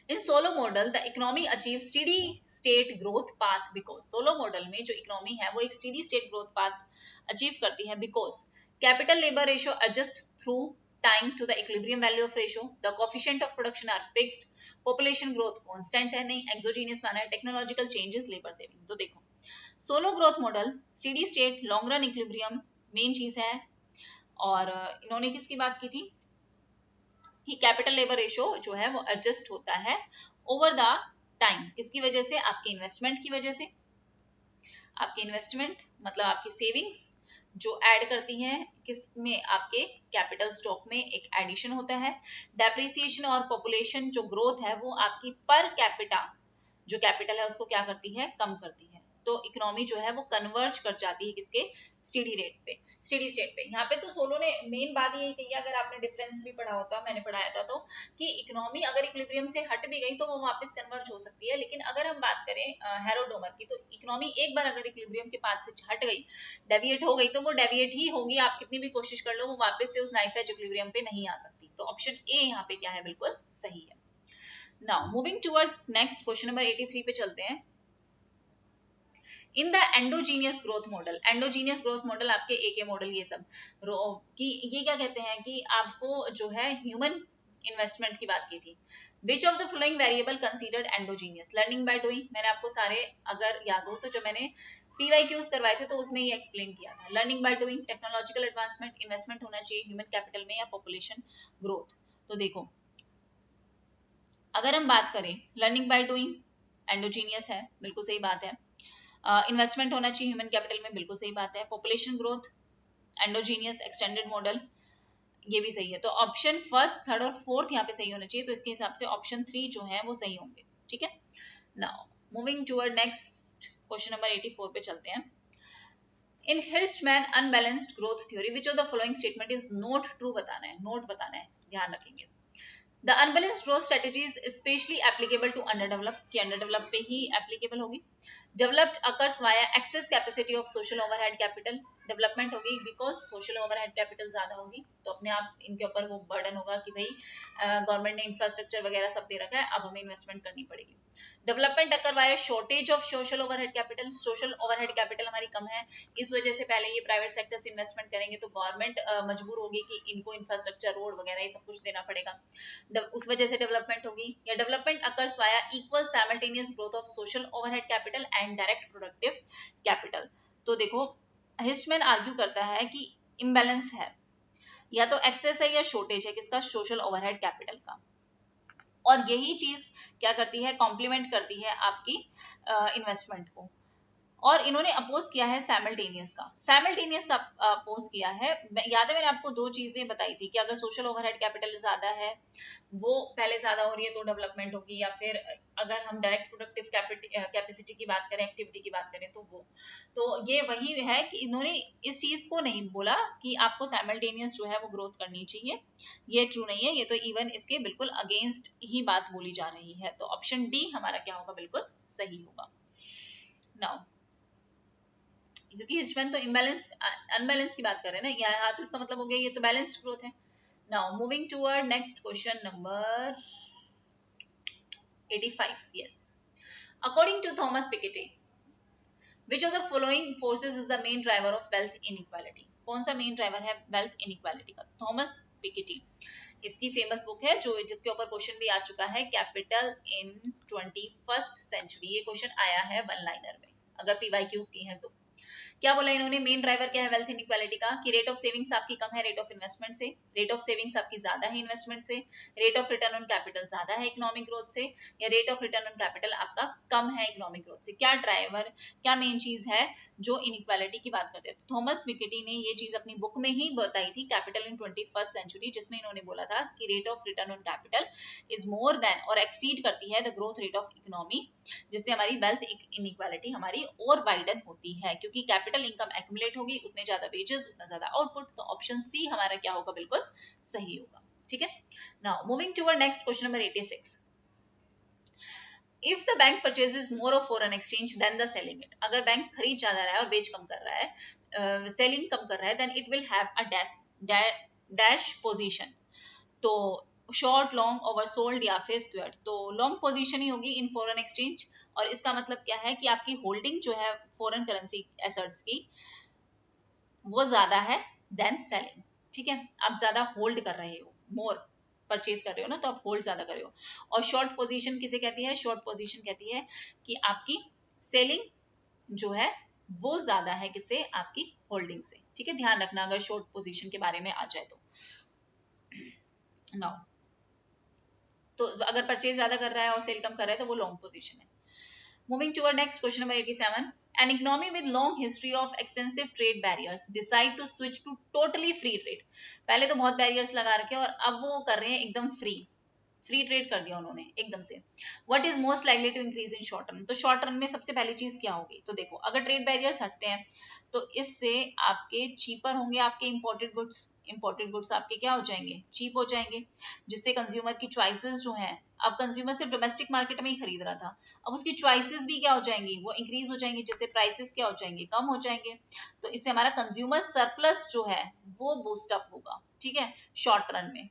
In solo model, the economy achieves steady state growth path because solo model में जो इकोनॉमी है वो एक steady state growth path achieve करती है because capital labor ratio adjust through time to the equilibrium value of ratio, the coefficient of production are fixed, population growth constant है नहीं, exogenous माना है, technological changes labor saving। तो देखो solo growth model steady state long run equilibrium main चीज है, और इन्होंने किसकी बात की थी कि कैपिटल लेबर रेशियो जो है वो एडजस्ट होता है ओवर द टाइम, किसकी वजह से, आपके इन्वेस्टमेंट की वजह से, आपके इन्वेस्टमेंट मतलब आपकी सेविंग्स जो ऐड करती हैं किसमें, आपके कैपिटल स्टॉक में एक एडिशन होता है, डेप्रिसिएशन और पॉपुलेशन जो ग्रोथ है वो आपकी पर कैपिटा जो कैपिटल है उसको क्या करती है, कम करती है, तो इकोनॉमी जो है वो कन्वर्ज कर जाती है किसके, स्टेडी रेट पे, स्टेडी स्टेट पे। यहाँ पे तो सोलो ने मेन बात यही कही, अगर आपने डिफरेंस भी पढ़ा होता, मैंने पढ़ाया था, तो कि इकोनॉमी अगर इक्विलिब्रियम से हट भी गई तो वो वापस कन्वर्ज हो सकती है, लेकिन अगर हम बात करें हेरोडोमर की, तो इकोनॉमी एक बार अगर इक्विलिब्रियम के पाथ से हट गई, डेविएट हो गई, तो वो डेविएट ही होगी, आप कितनी भी कोशिश कर लो वो वापस से उस नाइफ एज इक्विलिब्रियम पे नहीं आ सकती। तो ऑप्शन ए यहाँ पे क्या है, बिल्कुल सही है। Now moving toward next question number 83 पे चलते हैं। In the endogenous growth model, endogenous growth model आपके एक मॉडल ये सब कि ये क्या कहते हैं कि आपको जो है ह्यूमन इन्वेस्टमेंट की बात की थी, विच of the following variable considered endogenous, learning by doing, मैंने आपको सारे अगर याद हो तो जो मैंने PYQs करवाए थे तो उसमें ये एक्सप्लेन किया था। Learning by doing, technological advancement, investment होना चाहिए ह्यूमन कैपिटल में या पॉपुलेशन ग्रोथ। तो देखो अगर हम बात करें लर्निंग बाय डूइंग एंडोजीनियस है, बिल्कुल सही बात है। इन्वेस्टमेंट होना चाहिए ह्यूमन कैपिटल में, बिल्कुल सही बात है। Population growth endogenous extended model, ये भी सही है। तो ऑप्शन फर्स्ट, थर्ड और फोर्थ यहाँ पे सही होना चाहिए। तो इसके हिसाब से ऑप्शन 3 जो है वो सही होंगे। ठीक है, now moving toward next question number 84 पे चलते हैं। In Hirschman unbalanced growth theory which of the following statement is not true बताना है, नोट बताना है, ध्यान रखेंगे। The unbalanced growth strategy is especially applicable to underdevelop, कि अंडरडेवलप पे ही एप्लीकेबल होगी। Developed occurs via excess capacity of social overhead capital, development होगी बिकॉज सोशल ओवरहेड कैपिटल ज्यादा होगी, तो अपने आप इनके ऊपर वो बर्डन होगा कि भाई गवर्नमेंट ने इंफ्रास्ट्रक्चर वगैरह सब दे रखा है, अब हमें इन्वेस्टमेंट करनी पड़ेगी। Development occur via shortage of social overhead capital, social overhead capital हमारी कम है, इस वजह से पहले ये प्राइवेट सेक्टर से इन्वेस्टमेंट करेंगे तो गवर्नमेंट मजबूर होगी कि इनको इंफ्रास्ट्रक्चर, रोड वगैरह ये सब कुछ देना पड़ेगा, उस वजह से डेवलपमेंट होगी। या development occurs via equal simultaneous growth of social overhead capital and direct productive capital. तो देखो हिस्टमैन आर्ग्यू करता है कि इम्बैलेंस है, या तो एक्सेस है या शॉर्टेज है किसका, सोशल ओवरहेड कैपिटल का, और यही चीज क्या करती है, कॉम्प्लीमेंट करती है आपकी इन्वेस्टमेंट को। और इन्होंने अपोज किया है सैमल्टेनियस का, सैमल्टेनियस का अपोज किया है। याद है मैंने आपको दो चीजें बताई थी कि अगर सोशल ओवरहेड कैपिटल ज्यादा है, वो पहले ज्यादा हो रही है तो डेवलपमेंट होगी, या फिर अगर हम डायरेक्ट प्रोडक्टिव कैपेसिटी की बात करें, एक्टिविटी की बात करें, तो वो, तो ये वही है कि इन्होंने इस चीज को नहीं बोला कि आपको सैमल्टेनियस जो है वो ग्रोथ करनी चाहिए, ये ट्रू नहीं है, ये तो इवन इसके बिल्कुल अगेंस्ट ही बात बोली जा रही है। तो ऑप्शन डी हमारा क्या होगा, बिल्कुल सही होगा। नाउ क्योंकि हिस्टमैन तो इम्बैलेंस अनबैलेंस की बात कर रहे हैं ना, यहाँ तो इसका मतलब हो गया ये तो बैलेंस्ड ग्रोथ है। Now moving toward next question number 85, yes, according to Thomas Piketty, which of the following forces is the main driver of wealth inequality, कौन सा मेन ड्राइवर है वेल्थ इनइक्वालिटी का, थॉमस पिकेटी, इसकी famous book है जो जिसके ऊपर question भी आ चुका है, कैपिटल इन 21st सेंचुरी, ये क्वेश्चन आया है वन लाइनर में अगर पीवाईक्यूज की है तो। क्या बोला इन्होंने, मेन ड्राइवर क्या है वेल्थ इनइक्वालिटी का, कि रेट ऑफ सेविंग्स आपकी कम है रेट ऑफ इन्वेस्टमेंट से, रेट ऑफ सेविंग्स आपकी ज्यादा है इन्वेस्टमेंट से, rate of return on capital ज्यादा है इकोनॉमिक ग्रोथ से, या rate of return on capital आपका कम है इकोनॉमिक ग्रोथ से, क्या ड्राइवर, क्या मेन चीज है जो इनइक्वालिटी की बात करते हैं। थॉमस पिकेटी ने ये चीज अपनी बुक में ही बताई थी, कैपिटल इन 21st सेंचुरी, जिसमें इन्होंने बोला था कि rate of return on capital is more than और एक्सीड करती है the growth rate of economy, जिससे हमारी वेल्थ इनइक्वालिटी हमारी और वाइडन होती है, क्योंकि कैपिटल इनकम एक्यूमुलेट होगी, उतने ज्यादा वेजेस उतना ज्यादा आउटपुट। तो ऑप्शन सी हमारा क्या होगा, बिल्कुल सही होगा। ठीक है, now moving toward next question number 86, if the bank purchases more of foreign exchange than the selling it, अगर बैंक खरीद ज्यादा रहा है और बेच कम कर रहा है, सेलिंग कम कर रहा है, then it will have a dash position, तो शॉर्ट, लॉन्ग, ओवरसोल्ड या फिर स्क्वायर्ड, तो लॉन्ग पोजीशन ही होगी इन फॉरेन एक्सचेंज। और इसका मतलब क्या है कि आपकी होल्डिंग जो है फॉरेन करेंसी एसेट्स की वो ज्यादा है देन सेलिंग। ठीक है, आप ज्यादा होल्ड कर रहे हो, मोर परचेज कर रहे हो ना, तो आप होल्ड ज्यादा कर रहे हो। और शॉर्ट पोजीशन किसे कहती है, शॉर्ट पोजीशन कहती है कि आपकी सेलिंग जो है वो ज्यादा है किससे, आपकी होल्डिंग से। ठीक है, ध्यान रखना अगर शॉर्ट पोजीशन के बारे में आ जाए तो। नाउ तो अगर परचेज ज्यादा कर रहा है और सेल कम कर रहा है तो वो लॉन्ग पोजीशन है। Moving toward next question number 87. An economy with long history of extensive trade barriers decide to switch to totally free trade. पहले तो बहुत barriers लगा रखे और अब वो कर रहे हैं एकदम फ्री ट्रेड कर दिया उन्होंने एकदम से। What is most likely to increase in short run, तो शॉर्ट रन में सबसे पहली चीज क्या होगी, तो देखो अगर ट्रेड बैरियर्स हटते हैं तो इससे आपके चीपर होंगे, आपके इंपोर्टेड गुड्स आपके क्या हो जाएंगे, चीप हो जाएंगे, जिससे कंज्यूमर की चॉइसेस जो हैं, अब कंज्यूमर सिर्फ डोमेस्टिक मार्केट में ही खरीद रहा था, अब उसकी चॉइसेस भी क्या हो जाएंगी, वो इंक्रीज हो जाएंगी, जिससे प्राइसेस क्या हो जाएंगे, कम हो जाएंगे। तो इससे हमारा कंज्यूमर सरप्लस जो है वो बूस्ट अप होगा। ठीक है, शॉर्ट रन में।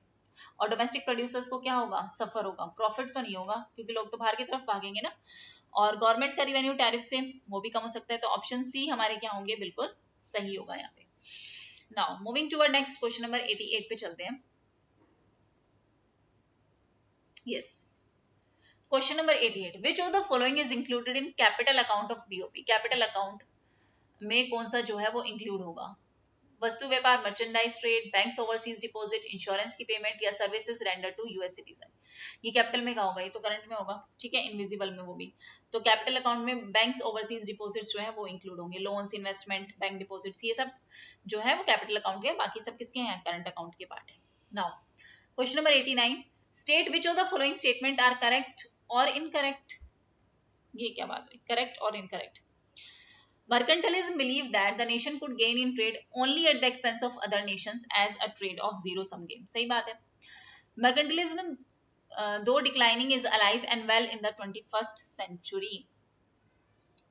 और डोमेस्टिक प्रोड्यूसर्स को क्या होगा, सफर होगा, प्रॉफिट तो नहीं होगा क्योंकि लोग तो बाहर की तरफ भागेंगे ना। और गवर्नमेंट का रिवेन्यू टैरिफ से वो भी कम हो सकता है। तो ऑप्शन सी हमारे क्या होंगे, बिल्कुल सही होगा यहाँ पे। Now moving toward next question number 88 पे चलते हैं। Yes, question number 88, which of the following is included in capital account of BOP, capital account में कौन सा जो है वो इंक्लूड होगा? वस्तु व्यापार, merchandise trade, banks overseas deposit, insurance की पेमेंट या services render to US citizen. ये कैपिटल में कहा होगा, ये तो करंट में होगा, ठीक है, इनविजिबल में वो भी। तो कैपिटल अकाउंट में बैंक्स ओवरसीज डिपॉजिट्स जो है वो इंक्लूड होंगे, लोन्स, इन्वेस्टमेंट, बैंक डिपॉजिट्स, ये सब जो है वो कैपिटल अकाउंट के, बाकी सब किसके हैं? करंट अकाउंट के पार्ट है। नाउ question number 89, state which of the following statement are correct और इनकरेक्ट। ये क्या बात है, करेक्ट और incorrect? Mercantilism believed that the nation could gain in trade only at the expense of other nations as a trade of zero-sum game. सही बात है। Mercantilism, though declining, is alive and well in the 21st century.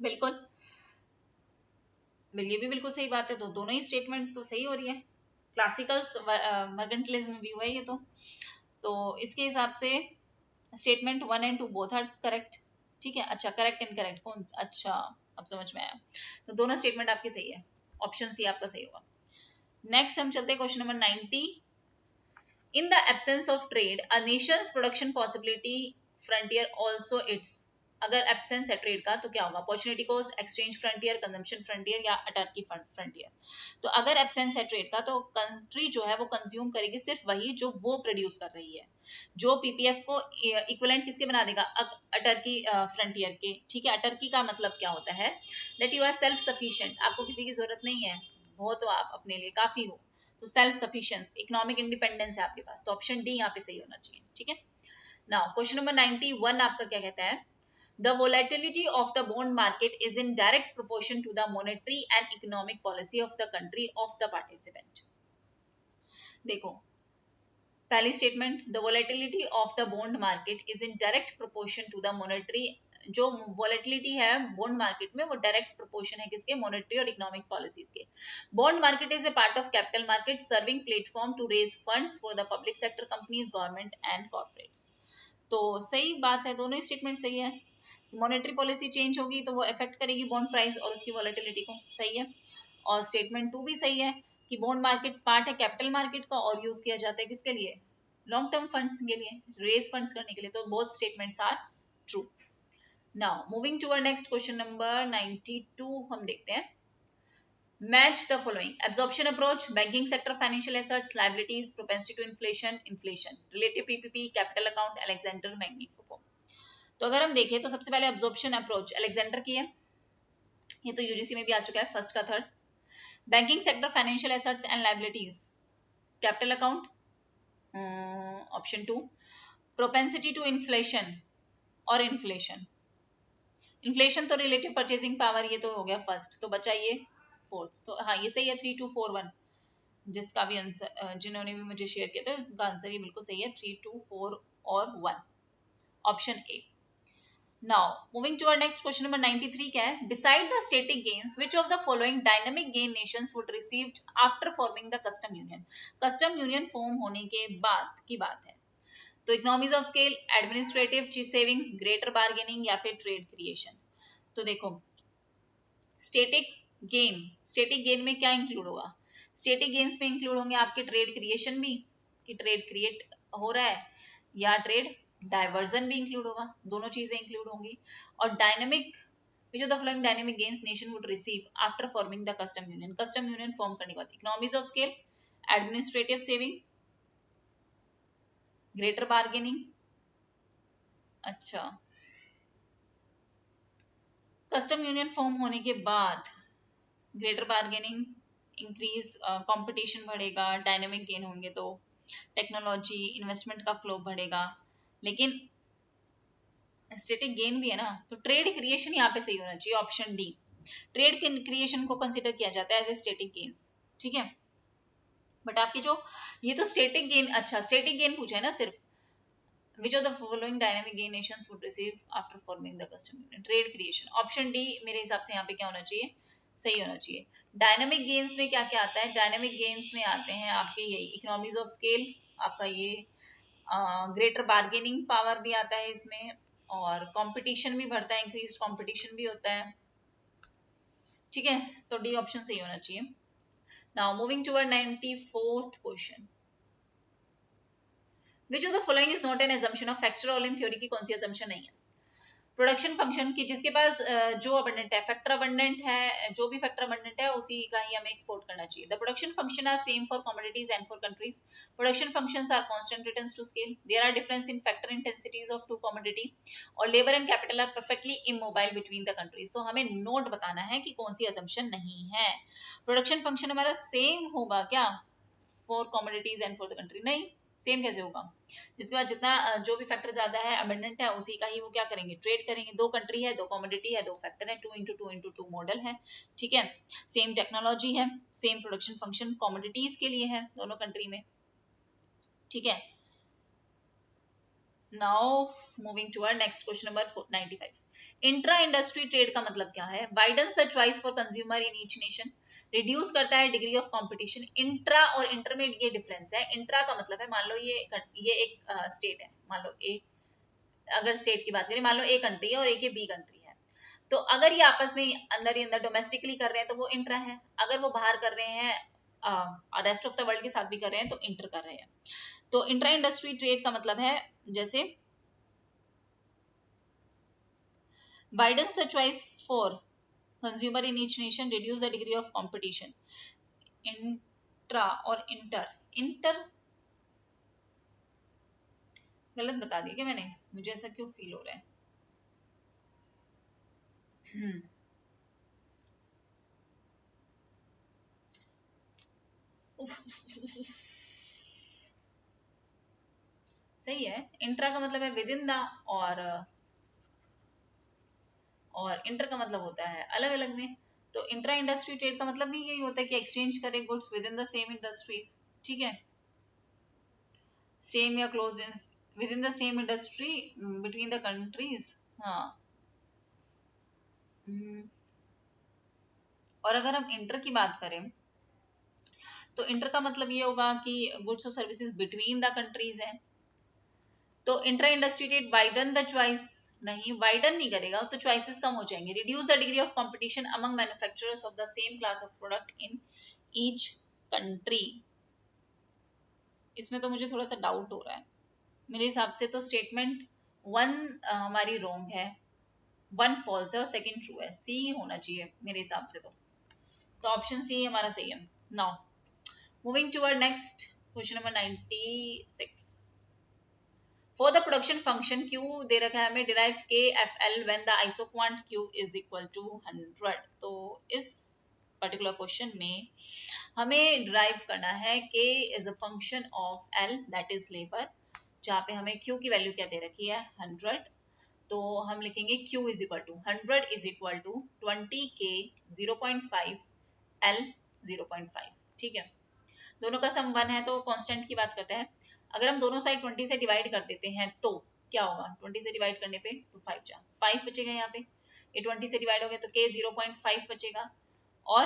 बिल्कुल, ये भी बिल्कुल सही बात है। तो दोनों ही स्टेटमेंट तो सही हो रही है। क्लासिकल मर्केंटलिज्म व्यू है ये तो इसके हिसाब से statement 1 and 2 both are correct, ठीक है। अच्छा, करेक्ट इनकरेक्ट कौन? अच्छा, अब समझ में आया। तो दोनों स्टेटमेंट आपके सही है, ऑप्शन सी आपका सही होगा। नेक्स्ट हम चलते हैं question number 90। In the absence of trade a Nations production possibility frontier also it's. अगर एब्सेंस है ट्रेड का तो क्या होगा? Opportunity cost, exchange frontier, consumption frontier या अटर्की फ्रंटियर। तो अगर एब्सेंस है ट्रेड का तो कंट्री जो है वो कंज्यूम करेगी सिर्फ वही जो वो प्रोड्यूस कर रही है, जो पीपीएफ को इक्विवेलेंट किसके बना देगा? अटर्की फ्रंटियर के, ठीक है। अटर्की का मतलब क्या होता है? That you are self sufficient, आपको किसी की जरूरत नहीं है, हो तो आप अपने लिए काफी हो, तो सेल्फ सफिशिएंस, इकोनॉमिक इंडिपेंडेंस है आपके पास। तो ऑप्शन डी यहाँ पे सही होना चाहिए, ठीक है। नाउ क्वेश्चन नंबर 91 आपका क्या कहता है? The volatility of the bond market is in direct proportion to the monetary and economic policy of the country of the participant. देखो, पहली statement, the volatility of the bond market is in direct proportion to the monetary, जो volatility है bond market में वो direct proportion है किसके? Monetary और economic policies के। Bond market is a part of capital market serving platform to raise funds for the public sector companies, government and corporates. तो सही बात है, दोनों ही स्टेटमेंट सही है। मॉनेटरी पॉलिसी चेंज होगी तो वो इफेक्ट करेगी बॉन्ड प्राइस और उसकी वॉलेटिलिटी को, सही है। और स्टेटमेंट 2 भी सही है कि बॉन्ड मार्केट्स पार्ट है कैपिटल मार्केट का और यूज किया जाता है किसके लिए? लॉन्ग टर्म फंड्स के लिए, रेज फंड्स करने के लिए। तो both statements are true. Now moving to our next question number 92 हम देखते हैं। Match the following: absorption approach, banking sector financial assets, liabilities, propensity to inflation, inflation, relative PPP, capital account, Alexander magnifico. तो अगर हम देखें तो सबसे पहले एब्जॉर्प्शन अप्रोच अलेक्जेंडर की है, ये तो यूजीसी में भी आ चुका है, फर्स्ट का third. Banking sector financial assets and liabilities, capital account, option 2। Propensity to inflation और इन्फ्लेशन, इन्फ्लेशन तो रिलेटिव परचेसिंग पावर, ये तो हो गया फर्स्ट, तो बचा ये फोर्थ। तो हाँ ये सही है, 3 2 4 1, जिसका भी आंसर जिन्होंने भी मुझे शेयर किया था उनका आंसर ये बिल्कुल सही है, 3 2 4 और 1, option A. Now, moving to our next question number 93 क्या है? Beside the static gains, which of the following dynamic gain nations would received after forming the custom union? Custom union form होने के बाद की बात है। तो economies of scale, administrative savings, greater bargaining या फिर ट्रेड क्रिएशन। तो देखो, स्टेटिक गेन में क्या इंक्लूड होगा? स्टेटिक गेन्स में इंक्लूड होंगे आपके ट्रेड क्रिएशन भी, कि ट्रेड क्रिएट हो रहा है, या ट्रेड डाइवर्जन भी इंक्लूड होगा, दोनों चीजें इंक्लूड होंगी। और dynamic, which of the following dynamic gains nation would receive after forming the custom union? custom union form करने के बाद economies of scale, administrative saving, greater bargaining. अच्छा, कस्टम यूनियन फॉर्म होने के बाद ग्रेटर बार्गेनिंग, इंक्रीज कंपटीशन बढ़ेगा, dynamic gain होंगे, तो टेक्नोलॉजी इन्वेस्टमेंट का फ्लो बढ़ेगा। लेकिन स्टेटिक गेन भी है ना, तो ट्रेड क्रिएशन यहाँ पे सही होना चाहिए, ऑप्शन डी। ट्रेड क्रिएशन को कंसिडर किया जाता है एज ए स्टेटिक गेन्स, ठीक है। बट आपके जो ये तो स्टेटिक गेन, अच्छा स्टेटिक गेन पूछा है ना सिर्फ, which of the following dynamic gain nations would receive after forming the custom union? Trade creation, option D मेरे हिसाब से यहाँ पे क्या होना चाहिए? सही होना चाहिए। डायनामिक गेन्स में क्या क्या आता है? डायनामिक गेन्स में आते हैं आपके यही इकोनॉमीज ऑफ स्केल, आपका ये ग्रेटर बार्गेनिंग पावर भी आता है इसमें, और कंपटीशन भी बढ़ता है, इंक्रीज कंपटीशन भी होता है, ठीक है। तो डी ऑप्शन सही होना चाहिए। Now moving toward 94th question, which of the following is not N assumption of factor rolling theory की कौन सी assumption नहीं है? प्रोडक्शन फंक्शन की जिसके पास जो अबंडेंट है, फैक्टर अबंडेंट है, जो भी फैक्टर अबंडेंट है उसी का ही हमें एक्सपोर्ट करना चाहिए। The production function are same for commodities and for countries. Production functions are constant returns to scale. There are difference in factor intensities of two commodity और labour and capital are perfectly immobile between the countries. So हमें not बताना है कि कौन सी assumption नहीं है। Production function हमारा same होगा क्या for commodities and for the country? नहीं, सेम कैसे होगा? जिसके बाद जितना जो भी फैक्टर ज्यादा है, अबंडेंट है, उसी का ही वो क्या करेंगे, ट्रेड करेंगे। दो कंट्री है, दो कमोडिटी है, दो फैक्टर है, 2 into 2 मॉडल है, ठीक है। सेम टेक्नोलॉजी है, सेम प्रोडक्शन फंक्शन कमोडिटीज के लिए है दोनों कंट्री में, ठीक है। Now moving to our next question number 95। Intra industry trade का मतलब क्या है? Widens the choice for consumer in each nation, reduce करता है डिग्री ऑफ कंपटीशन। इंट्रा और इंटरमेड ये डिफरेंस है। इंट्रा का मतलब है, मान लो ये एक स्टेट है, मान लो ए, अगर स्टेट की बात करें, मान लो ए कंट्री है और एक बी कंट्री है, तो अगर ये आपस में अंदर ही अंदर डोमेस्टिकली कर रहे हैं तो वो इंट्रा है। अगर वो बाहर कर रहे हैं, रेस्ट ऑफ द वर्ल्ड के साथ भी कर रहे हैं, तो इंटर कर रहे हैं। तो इंट्रा इंडस्ट्री ट्रेड का मतलब है, जैसे widens the choice for consumer in each nation, reduce the degree of competition। Intra और इंटर, इंटर गलत बता दिया क्या मैंने? मुझे ऐसा क्यों फील हो रहा है? सही है, इंट्रा का मतलब है विद इन द, और इंटर का मतलब होता है अलग अलग में। तो इंट्रा इंडस्ट्री ट्रेड का मतलब भी यही होता है कि एक्सचेंज करे goods with in the same industries, ठीक है, सेम या close in with in the same industry between the countries. हाँ। और अगर हम इंटर की बात करें तो इंटर का मतलब ये होगा कि गुड्स और सर्विसेज बिटवीन द कंट्रीज है। तो intra industry trade widen the choice, नहीं वाइडन नहीं करेगा, तो चॉइसेस कम हो जाएंगे। Reduce the degree of competition among manufacturers of the same class of product in each country. इसमें तो मुझे थोड़ा सा डाउट हो रहा है। मेरे हिसाब से तो स्टेटमेंट वन हमारी रॉन्ग है, वन फॉल्स है और सेकंड ट्रू है। सी होना चाहिए मेरे हिसाब से। तो ऑप्शन सी हमारा सही है। Now moving to our next question number 96। For the production function Q दे रखा है हमें, derive KFL when the isoquant Q is equal to 100। तो इस पर्टिकुलर क्वेश्चन में हमें डिराइव करना है K is a function of L that is labour, जहाँ पे हमें Q की वैल्यू क्या दे रखी है, 100। तो हम लिखेंगे Q is equal to 100 is equal to 20K 0.5 L 0.5, ठीक है। दोनों का सम 1 है तो कांस्टेंट की बात करते हैं। अगर हम दोनों साइड 20 से डिवाइड कर देते हैं तो क्या होगा, 20 से डिवाइड करने पे तो 5 जा 5 बचेगा यहाँ पे, ये 20 से डिवाइड हो गया तो K 0.5 बचेगा और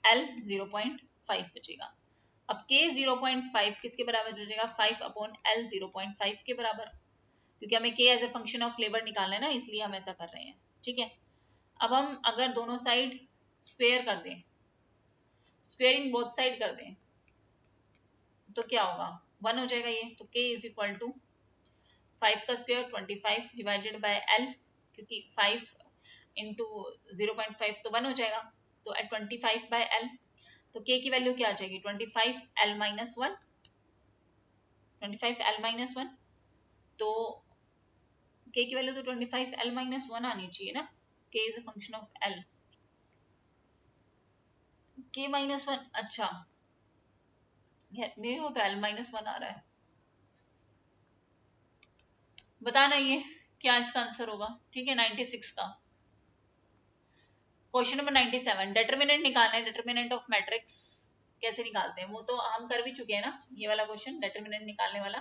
L 0.5 बचेगा। अब K 0.5 किसके बराबर बचेगा, 5 अपॉन L 0.5 के बराबर, क्योंकि हमें K as a function of labour निकालना है ना, इसलिए हम ऐसा कर रहे हैं, ठीक है। अब हम अगर दोनों साइड स्क्वायर कर दें, स्क्वेयरिंग बोथ साइड कर दें, तो क्या होगा, 1 हो जाएगा ये। तो K इज इक्वल टू 5 का स्क्वायर 25 डिवाइडेड बाय L, क्योंकि 5 इंटू 0.5 तो 1 हो जाएगा, तो एट 25 बाय L। तो K की वैल्यू क्या आ जाएगी, 25 L माइनस 1, 25 L माइनस 1। तो K की वैल्यू तो 25 L माइनस 1 आनी चाहिए ना। K is a function of L, K minus 1, अच्छा यार मेरे को तो L माइनस 1 आ रहा है। बताना ये क्या इसका आंसर होगा, ठीक है। 96 का क्वेश्चन नंबर 97, डिटरमिनेंट निकालना है, डिटरमिनेंट ऑफ मैट्रिक्स कैसे निकालते हैं वो तो हम कर भी चुके हैं ना, ये वाला क्वेश्चन डिटरमिनेंट निकालने वाला।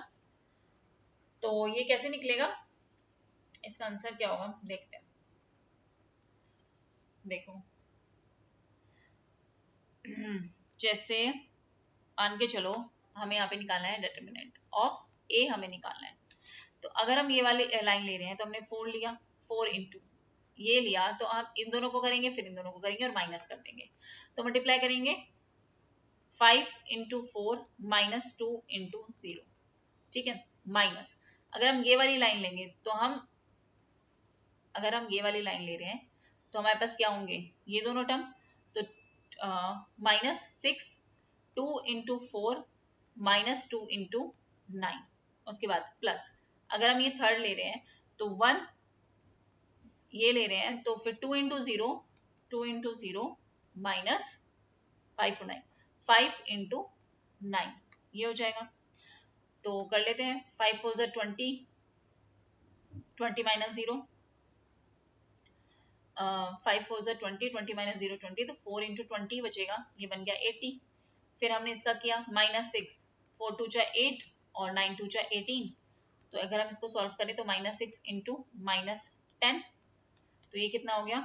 तो ये कैसे निकलेगा, इसका आंसर क्या होगा देखते हैं। देखो जैसे मान के चलो हमें यहाँ पे निकालना है डिटरमिनेंट ऑफ ए, हमें निकालना है। तो अगर हम ये वाली लाइन ले रहे हैं तो हमने 4 लिया, 4 इंटू ये लिया, तो आप इन दोनों को करेंगे फिर इन दोनों को करेंगे और माइनस कर देंगे, तो मल्टीप्लाई करेंगे 5 इंटू 4 माइनस 2 इंटू 0, ठीक है, माइनस। अगर हम ये वाली लाइन लेंगे तो हम, अगर हम ये वाली लाइन ले रहे हैं तो हमारे पास क्या होंगे, ये दोनों टर्म, तो -6, 2 इंटू 4, -2 इंटू 9, उसके बाद प्लस, अगर हम ये थर्ड ले रहे हैं तो 1 ये ले रहे हैं तो फिर 2 इंटू 0, 2 इंटू 0 -5 5 इंटू 9, ये हो जाएगा। तो कर लेते हैं, 5 4 20, 20 -0, 5 4 20, 20 -0 20, तो 4 इंटू 20 बचेगा, ये बन गया 80। फिर हमने इसका किया -6, 4 2 8 और 9 2 18, तो अगर हम इसको सॉल्व करें तो -6 इंटू -10, तो ये कितना हो गया,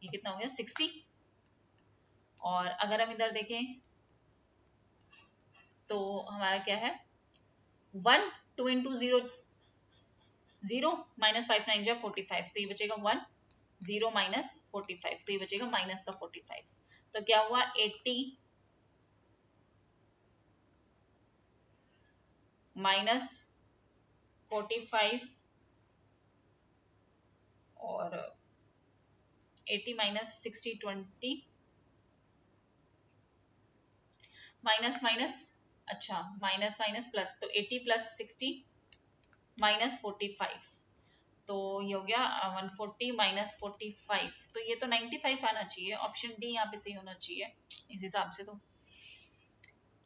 ये कितना हो गया 60। और अगर हम इधर देखें तो हमारा क्या है, 1 2 इंटू 0 0, -5 9 जा 45, तो ये बचेगा 1 0 -45, तो ये बचेगा माइनस का 45, तो क्या हुआ 80 -45 और 80 -60 20 माइनस माइनस, अच्छा माइनस माइनस प्लस, तो 80 + 60 -45, तो ये हो गया 140 -45, तो ये तो 95 आना चाहिए, ऑप्शन डी यहाँ पे सही होना चाहिए इस हिसाब से। तो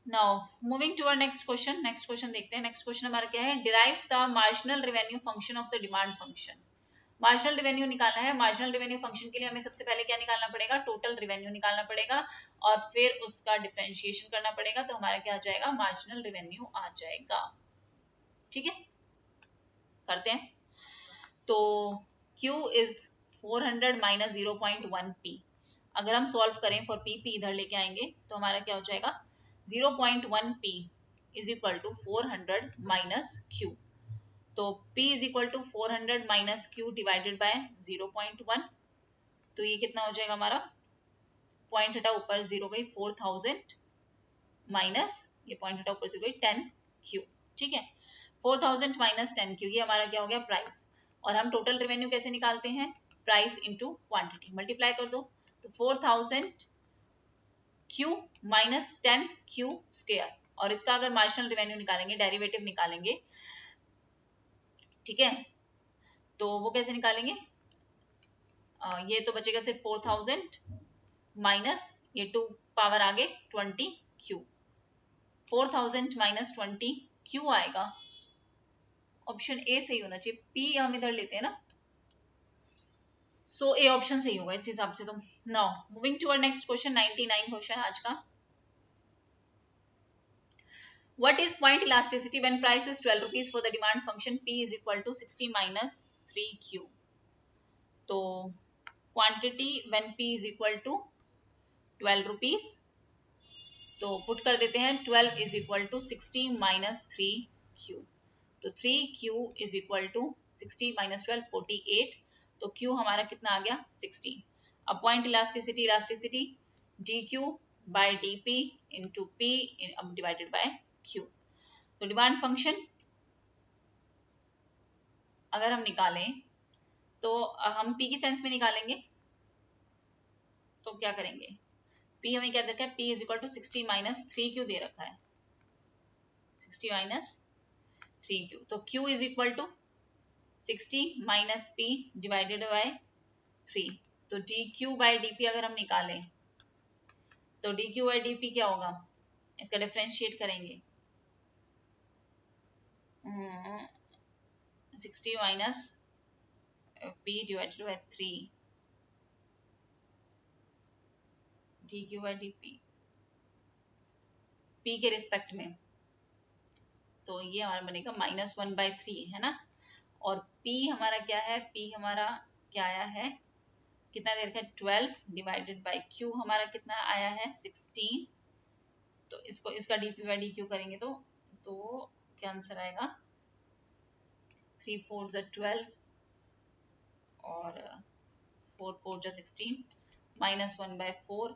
now moving to our next question, next question देखते हैं। नेक्स्ट क्वेश्चन हमारा क्या है, derive the marginal revenue function of the demand function. Marginal revenue निकालना है। मार्जिनल रेवेन्यू फंक्शन के लिए हमें सबसे पहले क्या निकालना पड़ेगा, टोटल रेवेन्यू निकालना पड़ेगा और फिर उसका डिफरेंशिएशन करना पड़ेगा, तो हमारा क्या आ जाएगा, मार्जिनल रेवेन्यू आ जाएगा। ठीक है, करते हैं। तो Q इज 400 - 0.1 P। अगर हम सॉल्व करें फॉर P इधर लेके आएंगे तो हमारा क्या हो जाएगा, 0.1 P is equal to 400 minus Q। तो P is equal to 400 minus Q divided by 0.1, तो ये कितना हो जाएगा हमारा, पॉइंट हटा ऊपर 0 गई, 4000 माइनस ये पॉइंट हटा ऊपर 0 गई 10Q। ठीक है, 4000 माइनस 10Q, ये हमारा क्या हो गया, प्राइस। और हम टोटल रेवेन्यू कैसे निकालते हैं, प्राइस इनटू क्वांटिटी, मल्टीप्लाई कर दो, तो 4000 Q माइनस 10Q स्क्वायर, और इसका अगर मार्जिनल रेवेन्यू निकालेंगे, डेरिवेटिव निकालेंगे, ठीक है, तो वो कैसे निकालेंगे, ये तो बचेगा सिर्फ 4000 माइनस ये 2 पावर आगे 20Q, 4000 माइनस 20Q आएगा, ऑप्शन ए सही होना चाहिए। पी हम इधर लेते हैं ना, सो ए ऑप्शन सही होगा इस हिसाब से। तो now moving to our next question, 99 question आज का। What is point elasticity when price is 12 rupees for the demand function P is equal to 60 minus 3Q? तो quantity when P is equal to 12 rupees, तो put कर देते हैं 12 is equal to 60 minus 3Q, तो 3Q is equal to 60 minus 12 48, तो Q हमारा कितना आ गया 60। अब point elasticity, elasticity dQ by dP into P divided bye Q। तो डिमांड फंक्शन अगर हम निकालें तो हम P की सेंस में निकालेंगे, तो क्या करेंगे, P हमें क्या रखा है, P is equal to 60 minus 3Q दे रखा है, 60 माइनस 3Q, तो Q is equal to 60 minus P divided by 3, तो dQ बाय dP अगर हम निकालें तो dQ बाय dP क्या होगा, इसका डिफरेंशिएट करेंगे, 60 minus P divided by 3 dQ by dP P के रिस्पेक्ट में, तो ये हमारा बनेगा -1/3 है ना। और P हमारा क्या है, P हमारा क्या आया है, कितना दे रखा है 12 डिवाइडेड बाय Q हमारा कितना आया है 16, तो इसको इसका dP बाय dQ करेंगे तो क्या आंसर आएगा, 3 4 12 और 4 4 16 -1/4,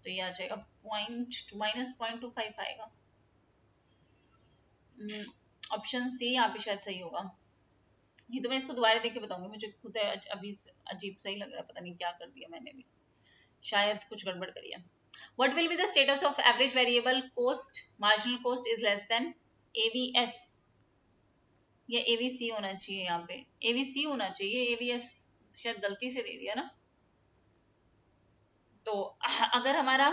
तो ये आ जाएगा -0.25 आएगा। ऑप्शन सी यहाँ पे शायद सही होगा। ये तो मैं इसको दोबारा देख के बताऊंगी, मुझे खुद अभी अजीब सही लग रहा है, पता नहीं क्या कर दिया मैंने भी, शायद कुछ गड़बड़ करी है। What will be the status of average variable cost? Marginal cost is less than AVS या AVC होना चाहिए, यहाँ पे AVC होना चाहिए, AVS शायद गलती से दे दिया ना। तो अगर हमारा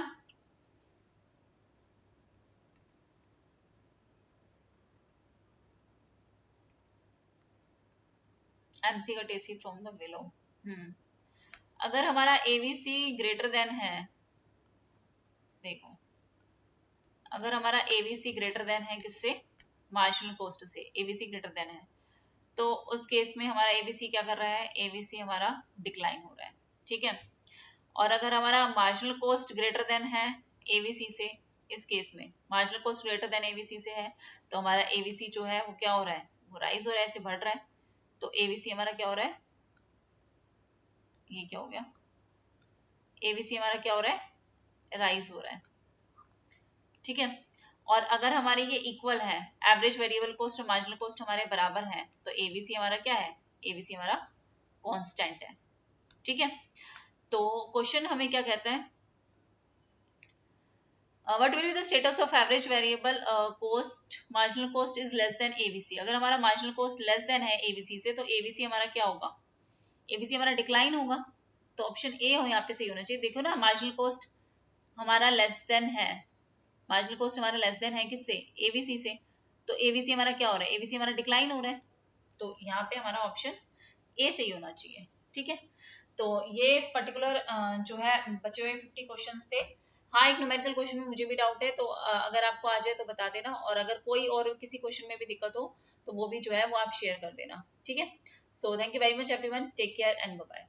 MC का टेसी फ्रॉम द बिलो, अगर हमारा AVC ग्रेटर देन है, देखो अगर हमारा AVC ग्रेटर देन है किससे, मार्जिनल कॉस्ट से, AVC ग्रेटर देन है, तो उस केस में हमारा AVC क्या कर रहा है, AVC हमारा डिक्लाइन हो रहा है, ठीक है। और अगर हमारा मार्जिनल कॉस्ट ग्रेटर देन है AVC से, इस केस में marginal cost greater than AVC से है, तो हमारा AVC जो है वो क्या हो रहा है, वो राइज हो रहा है, ऐसे बढ़ रहा है, तो AVC हमारा क्या हो रहा है, ये क्या हो गया, AVC हमारा क्या हो रहा है, राइज हो रहा है, ठीक है। और अगर हमारे ये इक्वल है, एवरेज वेरिएबल कॉस्ट और मार्जिनल कॉस्ट हमारे बराबर है, तो एवीसी हमारा क्या है, एवीसी हमारा कांस्टेंट है, ठीक है। तो क्वेश्चन हमें क्या कहता है, what will be the status of average variable cost, marginal cost is less than AVC. अगर हमारा मार्जिनल कॉस्ट लेस देन है एवीसी से, तो एवीसी हमारा क्या होगा, एवीसी हमारा डिक्लाइन होगा, तो ऑप्शन ए हो यहाँ पे सही होना चाहिए। देखो ना, मार्जिनल कॉस्ट हमारा लेस देन है, मार्जिनल कॉस्ट हमारा लेस देन है किससे, एवीसी से, तो एवीसी हमारा क्या हो रहा है, एवीसी हमारा डिक्लाइन हो रहा है, तो यहाँ पे हमारा ऑप्शन ए सही होना चाहिए, ठीक है। तो ये पर्टिकुलर जो है बचे हुए 50 क्वेश्चंस थे। हाँ, एक न्यूमेरिकल क्वेश्चन में मुझे भी डाउट है, तो अगर आपको आ जाए तो बता देना, और अगर कोई और किसी क्वेश्चन में भी दिक्कत हो तो वो भी जो है वो आप शेयर कर देना, ठीक है। So thank you very much everyone, take care and bye bye.